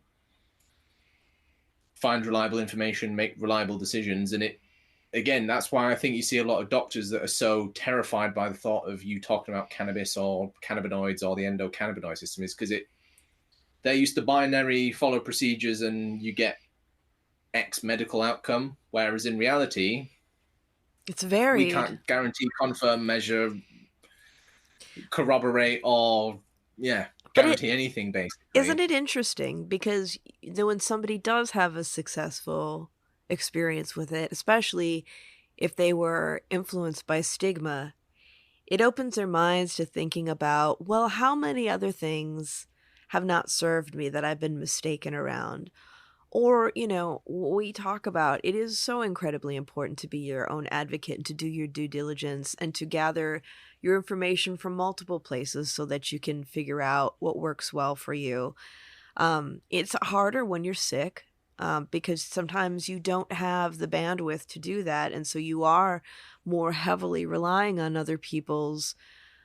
S3: find reliable information, make reliable decisions. And again, that's why I think you see a lot of doctors that are so terrified by the thought of you talking about cannabis or cannabinoids or the endocannabinoid system, is because they're used to binary follow procedures and you get X medical outcome, whereas in reality,
S2: it's varied.
S3: we can't guarantee, confirm, measure, corroborate or
S2: But
S3: guarantee anything
S2: isn't
S3: basically.
S2: it interesting? Because when somebody does have a successful experience with it, especially if they were influenced by stigma, it opens their minds to thinking about, well, how many other things have not served me that I've been mistaken around? Or, we talk about it is so incredibly important to be your own advocate and to do your due diligence and to gather your information from multiple places so that you can figure out what works well for you. It's harder when you're sick, because sometimes you don't have the bandwidth to do that. And so you are more heavily relying on other people's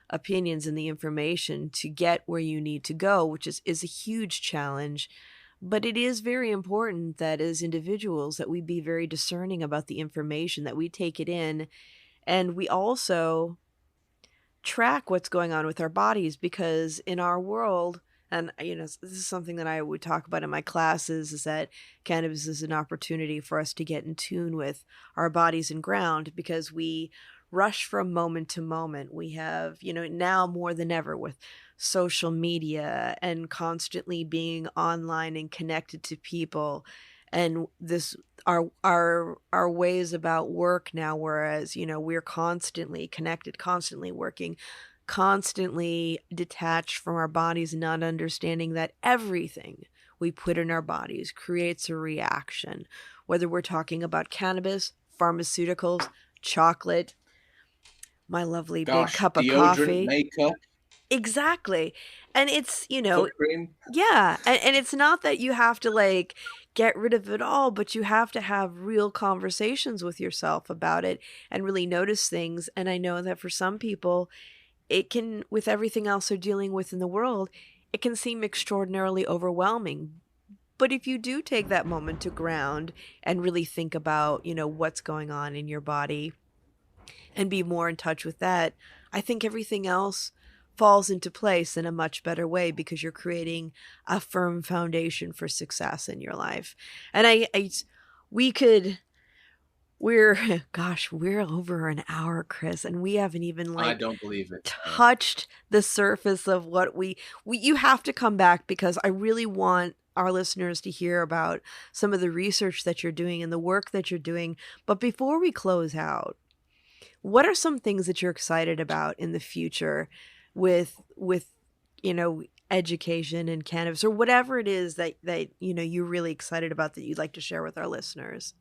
S2: opinions and the information to get where you need to go, which is a huge challenge. But it is very important that as individuals that we be very discerning about the information, that we take it in, and we also track what's going on with our bodies, because in our world, and this is something that I would talk about in my classes, is that cannabis is an opportunity for us to get in tune with our bodies and ground, because we rush from moment to moment. We have, now more than ever with social media and constantly being online and connected to people, and this our ways about work now, whereas we're constantly connected, constantly working, constantly detached from our bodies, not understanding that everything we put in our bodies creates a reaction, whether we're talking about cannabis, pharmaceuticals, chocolate, my lovely big
S3: Gosh,
S2: cup of
S3: deodorant,
S2: coffee.
S3: makeup,
S2: Exactly. And it's,
S3: foot cream.
S2: yeah. And it's not that you have to like get rid of it all, but you have to have real conversations with yourself about it and really notice things. And I know that for some people, it can, with everything else they're dealing with in the world, it can seem extraordinarily overwhelming. But if you do take that moment to ground and really think about, what's going on in your body and be more in touch with that, I think everything else falls into place in a much better way, because you're creating a firm foundation for success in your life. And we could, we're, gosh, we're over an hour, Chris, and we haven't even
S3: I
S2: like
S3: don't believe it.
S2: touched the surface of what you have to come back, because I really want our listeners to hear about some of the research that you're doing and the work that you're doing. But before we close out, what are some things that you're excited about in the future with education and cannabis, or whatever it is that you're really excited about that you'd like to share with our listeners?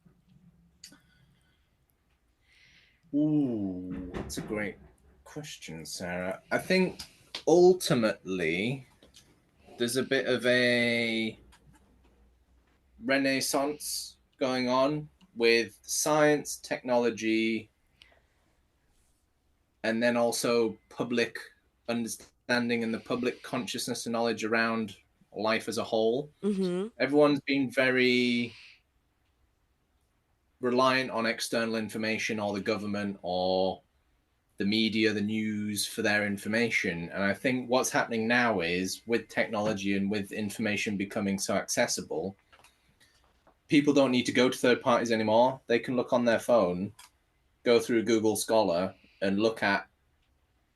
S3: Ooh, that's a great question, Sarah. I think ultimately there's a bit of a renaissance going on with science, technology, and then also public understanding and the public consciousness and knowledge around life as a whole.
S2: Mm-hmm.
S3: Everyone's been very reliant on external information or the government or the media, the news for their information. And I think what's happening now is with technology and with information becoming so accessible, people don't need to go to third parties anymore. They can look on their phone, go through Google Scholar and look at,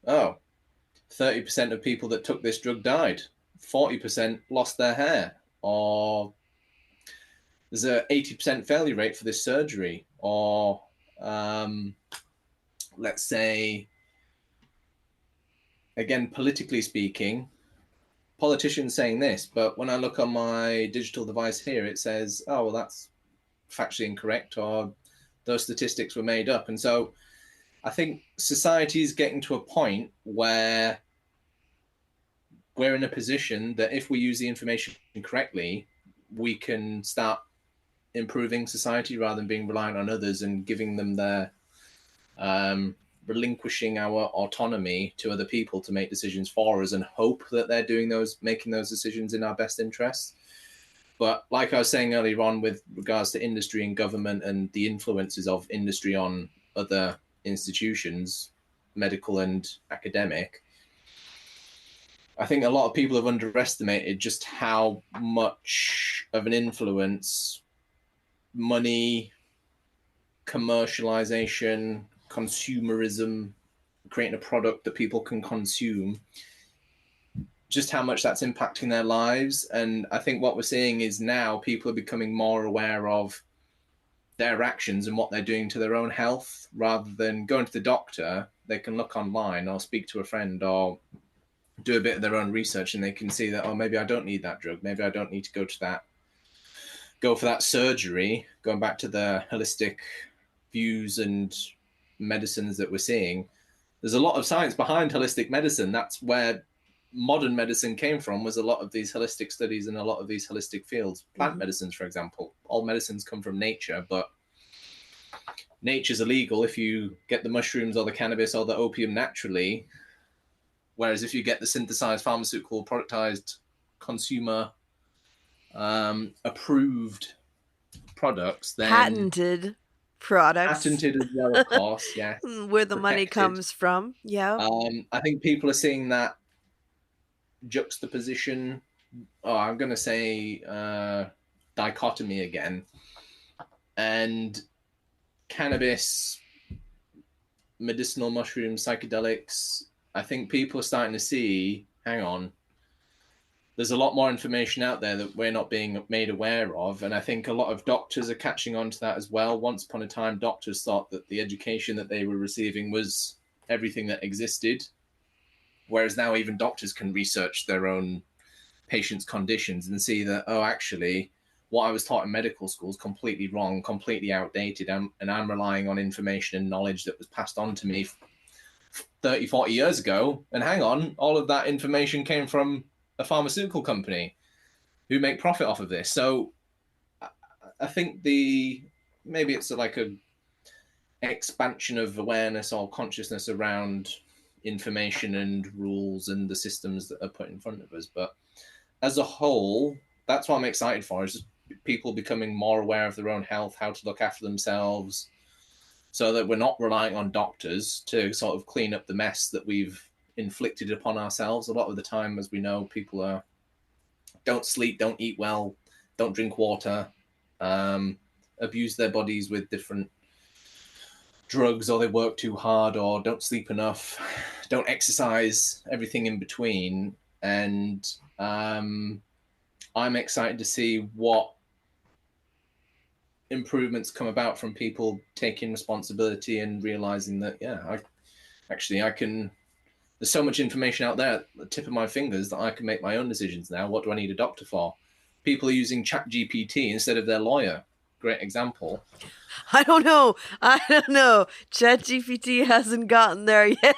S3: oh, 30% of people that took this drug died, 40% lost their hair, or there's a 80% failure rate for this surgery, or let's say, again, politically speaking, politicians saying this, but when I look on my digital device here, it says, oh, well, that's factually incorrect, or those statistics were made up. And so I think society is getting to a point where we're in a position that if we use the information correctly, we can start improving society rather than being reliant on others and giving them their relinquishing our autonomy to other people to make decisions for us and hope that they're making those decisions in our best interests. But like I was saying earlier on with regards to industry and government and the influences of industry on other institutions, medical and academic, I think a lot of people have underestimated just how much of an influence money, commercialization, consumerism, creating a product that people can consume, just how much that's impacting their lives. And I think what we're seeing is now people are becoming more aware of their actions and what they're doing to their own health. Rather than going to the doctor, they can look online or speak to a friend or do a bit of their own research, and they can see that, oh, maybe I don't need that drug. Maybe I don't need to go for that surgery. Going back to the holistic views and medicines that we're seeing, there's a lot of science behind holistic medicine. That's where modern medicine came from, was a lot of these holistic studies and a lot of these holistic fields. Plant medicines, for example, all medicines come from nature, but nature's illegal if you get the mushrooms or the cannabis or the opium naturally. Whereas if you get the synthesized pharmaceutical productized consumer approved products, then
S2: patented products,
S3: patented as well, of course, yes,
S2: where the money comes from. Yeah.
S3: I think people are seeing that juxtaposition, I'm going to say dichotomy again, and cannabis, medicinal mushrooms, psychedelics. I think people are starting to see, hang on, there's a lot more information out there that we're not being made aware of. And I think a lot of doctors are catching on to that as well. Once upon a time, doctors thought that the education that they were receiving was everything that existed. Whereas now even doctors can research their own patients' conditions and see that, oh, actually, what I was taught in medical school is completely wrong, completely outdated. And I'm relying on information and knowledge that was passed on to me 30, 40 years ago. And hang on, all of that information came from a pharmaceutical company who make profit off of this. So I think maybe it's like a expansion of awareness or consciousness around information and rules and the systems that are put in front of us. But as a whole, that's what I'm excited for, is people becoming more aware of their own health, how to look after themselves, so that we're not relying on doctors to sort of clean up the mess that we've inflicted upon ourselves. A lot of the time, as we know, people don't sleep, don't eat well, don't drink water, abuse their bodies with different drugs, or they work too hard, or don't sleep enough, don't exercise, everything in between. And I'm excited to see what improvements come about from people taking responsibility and realizing that, I can, there's so much information out there at the tip of my fingers that I can make my own decisions now. What do I need a doctor for? People are using ChatGPT instead of their lawyer. Great example.
S2: I don't know. ChatGPT hasn't gotten there yet.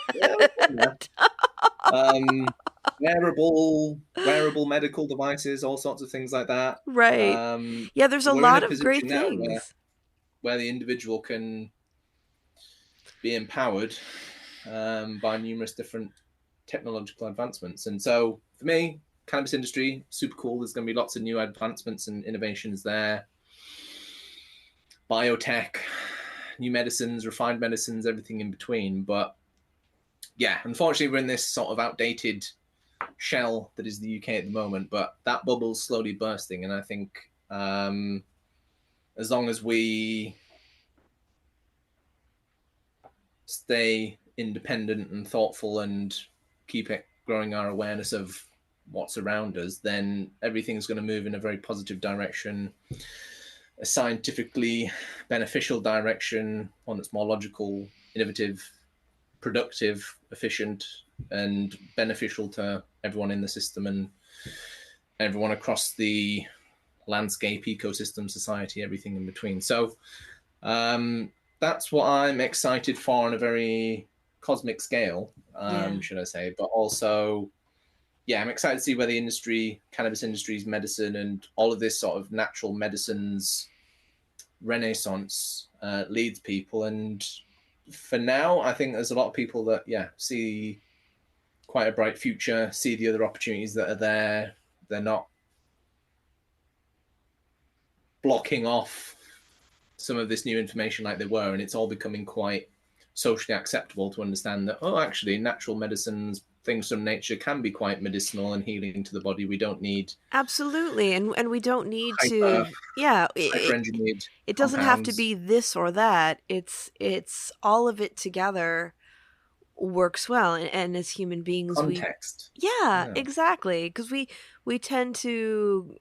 S3: Wearable medical devices, all sorts of things like that.
S2: Right. There's a lot of great things
S3: where the individual can be empowered by numerous different technological advancements. And so for me, cannabis industry, super cool. There's going to be lots of new advancements and innovations there. Biotech, new medicines, refined medicines, everything in between. But yeah, unfortunately, we're in this sort of outdated shell that is the UK at the moment, but that bubble's slowly bursting. And I think as long as we stay independent and thoughtful and keep it growing our awareness of what's around us, then everything's going to move in a very positive direction, a scientifically beneficial direction, one that's more logical, innovative, productive, efficient, and beneficial to everyone in the system and everyone across the landscape, ecosystem, society, everything in between. So that's what I'm excited for on a very cosmic scale, should I say. But also, I'm excited to see where the industry, cannabis industry's medicine and all of this sort of natural medicines renaissance leads people. And for now, I think there's a lot of people that, see quite a bright future, see the other opportunities that are there. They're not blocking off some of this new information like they were, and it's all becoming quite socially acceptable to understand that, actually, natural medicines, things from nature can be quite medicinal and healing to the body. We don't need
S2: absolutely, and we don't need
S3: hyper-engineered
S2: it doesn't have to be this or that. It's all of it together works well. And as human beings,
S3: Context.
S2: yeah,
S3: Yeah.
S2: exactly. Because we tend to,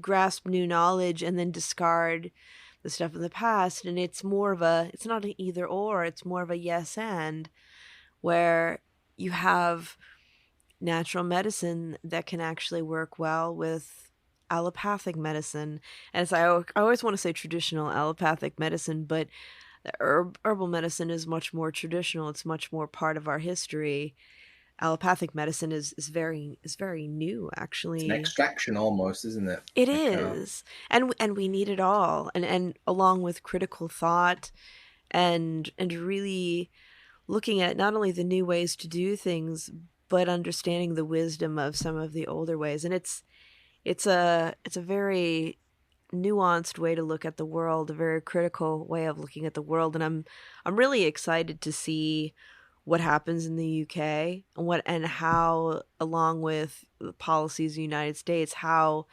S2: grasp new knowledge and then discard the stuff in the past. And it's not an either or, it's more of a yes and, where you have natural medicine that can actually work well with allopathic medicine. And I always want to say traditional allopathic medicine, but herbal medicine is much more traditional. It's much more part of our history. Allopathic medicine is very new,
S3: It's an
S2: actually.
S3: extraction almost, isn't it?
S2: It
S3: Like,
S2: is. And we need it all. And along with critical thought and really looking at not only the new ways to do things, but understanding the wisdom of some of the older ways. And it's a very nuanced way to look at the world, a very critical way of looking at the world. And I'm really excited to see what happens in the UK and how, along with the policies of the United States, how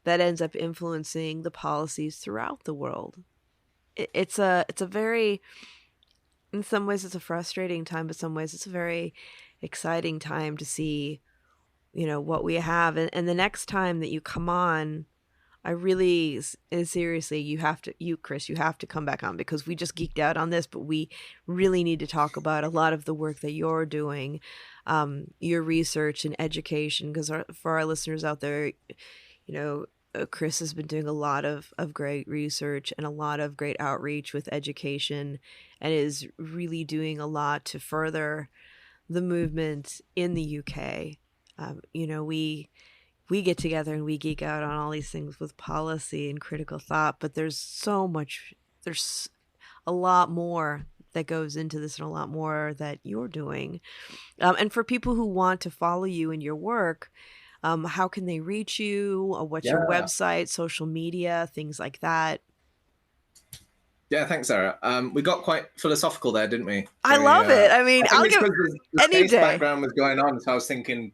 S2: that ends up influencing the policies throughout the world. It's a very, in some ways it's a frustrating time, but some ways it's a very exciting time to see, what we have. And the next time that you come on, I really, seriously, Chris, you have to come back on, because we just geeked out on this, but we really need to talk about a lot of the work that you're doing, your research and education, because for our listeners out there, Chris has been doing a lot of great research and a lot of great outreach with education, and is really doing a lot to further the movement in the UK. We get together and we geek out on all these things with policy and critical thought, but there's a lot more that goes into this, and a lot more that you're doing. And for people who want to follow you in your work, how can they reach you? What's your
S3: yeah.
S2: website, social media, things like that?
S3: Yeah, thanks, Sarah. We got quite philosophical there, didn't we?
S2: I
S3: Very,
S2: love it. I mean,
S3: I think
S2: I'll
S3: it's
S2: give
S3: because the
S2: any
S3: space
S2: day.
S3: background was going on, so I was thinking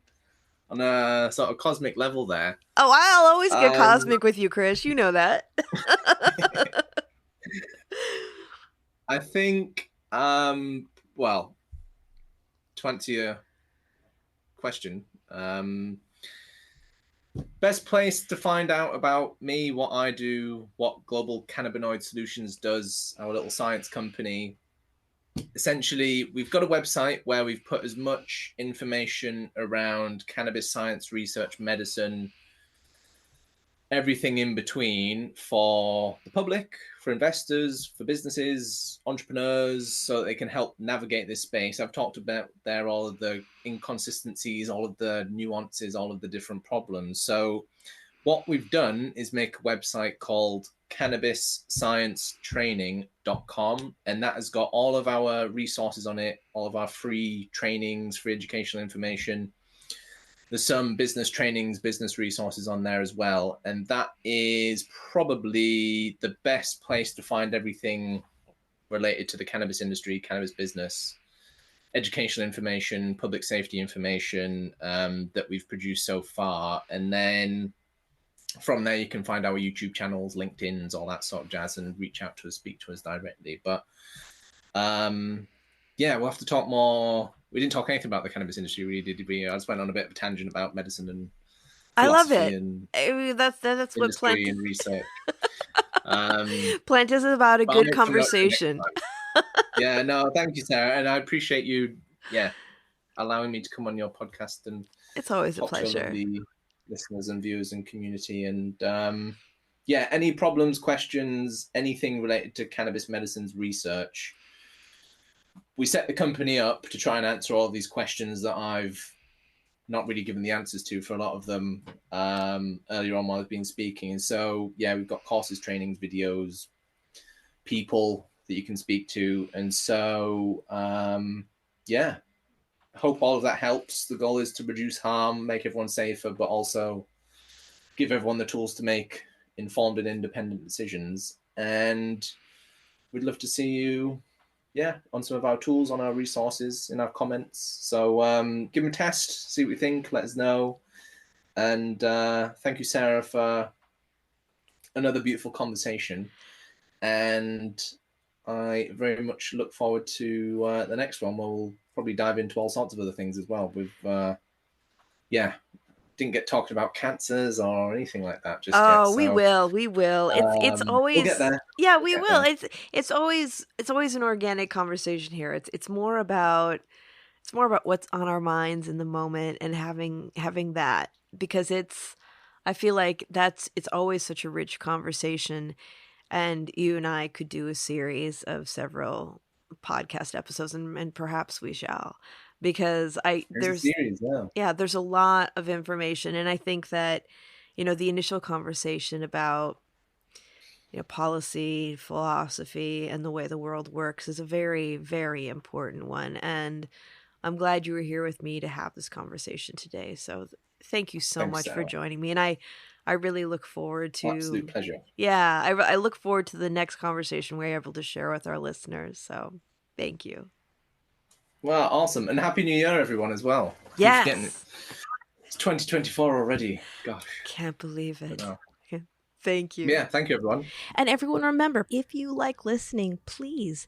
S3: on a sort of cosmic level there.
S2: Oh, I'll always get
S3: Um,
S2: cosmic with you, Chris. You know that.
S3: I think, well, to answer your question, best place to find out about me, what I do, what Global Cannabinoid Solutions does, our little science company. Essentially, we've got a website where we've put as much information around cannabis science, research, medicine, everything in between for the public, for investors, for businesses, entrepreneurs, so that they can help navigate this space. I've talked about there all of the inconsistencies, all of the nuances, all of the different problems. So what we've done is make a website called cannabissciencetraining.com, and that has got all of our resources on it, all of our free trainings, free educational information. There's some business trainings, business resources on there as well. And that is probably the best place to find everything related to the cannabis industry, cannabis business, educational information, public safety information that we've produced so far. And then from there, you can find our YouTube channels, LinkedIn's, all that sort of jazz, and reach out to us, speak to us directly. But yeah, we'll have to talk more. We didn't talk anything about the cannabis industry, really, did we? I just went on a bit of a tangent about medicine and
S2: I love
S3: philosophy
S2: it.
S3: and
S2: I mean, that's what
S3: industry and research.
S2: Plant is about a
S3: But I'll
S2: good
S3: make some notes for next
S2: conversation.
S3: time. Yeah, no, thank you, Sarah, and I appreciate you, allowing me to come on your podcast and
S2: It's always a
S3: talk to your
S2: pleasure.
S3: lovely listeners and viewers and community. And any problems, questions, anything related to cannabis medicines research, we set the company up to try and answer all these questions that I've not really given the answers to for a lot of them earlier on while I've been speaking. And so, we've got courses, trainings, videos, people that you can speak to. And so, hope all of that helps. The goal is to reduce harm, make everyone safer, but also give everyone the tools to make informed and independent decisions. And we'd love to see you on some of our tools, on our resources, in our comments. So give them a test, see what you think, let us know. And thank you, Sarah, for another beautiful conversation. And I very much look forward to the next one, where we'll probably dive into all sorts of other things as well. Didn't get talked about cancers or anything like that just yet.
S2: Oh, we
S3: So
S2: will. We will. It's
S3: we'll get
S2: always,
S3: there.
S2: yeah,
S3: We'll
S2: we
S3: get
S2: will.
S3: there.
S2: It's always an organic conversation here. It's more about what's on our minds in the moment, and having that, because I feel like it's always such a rich conversation, and you and I could do a series of several podcast episodes, and perhaps we shall, because
S3: There's a series, yeah.
S2: yeah, there's a lot of information. And I think that, the initial conversation about, policy, philosophy, and the way the world works is a very, very important one. And I'm glad you were here with me to have this conversation today. So thank you so
S3: Thanks,
S2: much for
S3: Sarah.
S2: joining me. And I really look forward to,
S3: Absolute pleasure.
S2: yeah, I look forward to the next conversation we're able to share with our listeners. So thank you.
S3: Well, awesome. And Happy New Year, everyone, as well. Keep forgetting it.
S2: Yes.
S3: It's 2024 already. Gosh.
S2: Can't believe it.
S3: No.
S2: Thank you.
S3: Yeah, thank you, everyone.
S2: And everyone, remember, if you like listening, please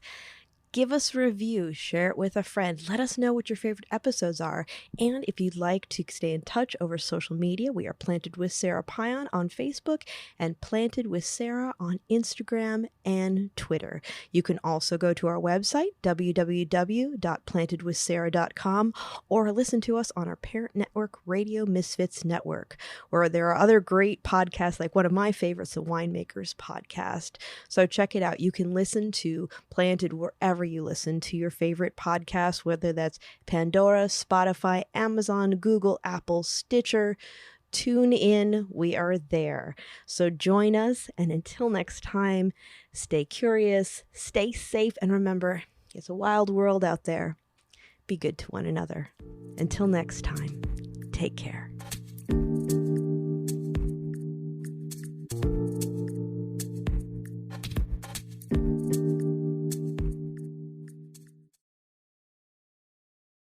S2: give us a review, share it with a friend. Let us know what your favorite episodes are. And if you'd like to stay in touch over social media, we are Planted with Sara Pion on Facebook and Planted with Sara on Instagram and Twitter. You can also go to our website, www.plantedwithsara.com, or listen to us on our parent network, Radio Misfits Network, where there are other great podcasts, like one of my favorites, the Winemakers Podcast. So check it out. You can listen to Planted wherever you listen to your favorite podcasts, whether that's Pandora, Spotify, Amazon, Google, Apple, Stitcher, TuneIn. We are there. So join us, and until next time, stay curious, stay safe, and remember, it's a wild world out there. Be good to one another. Until next time, take care.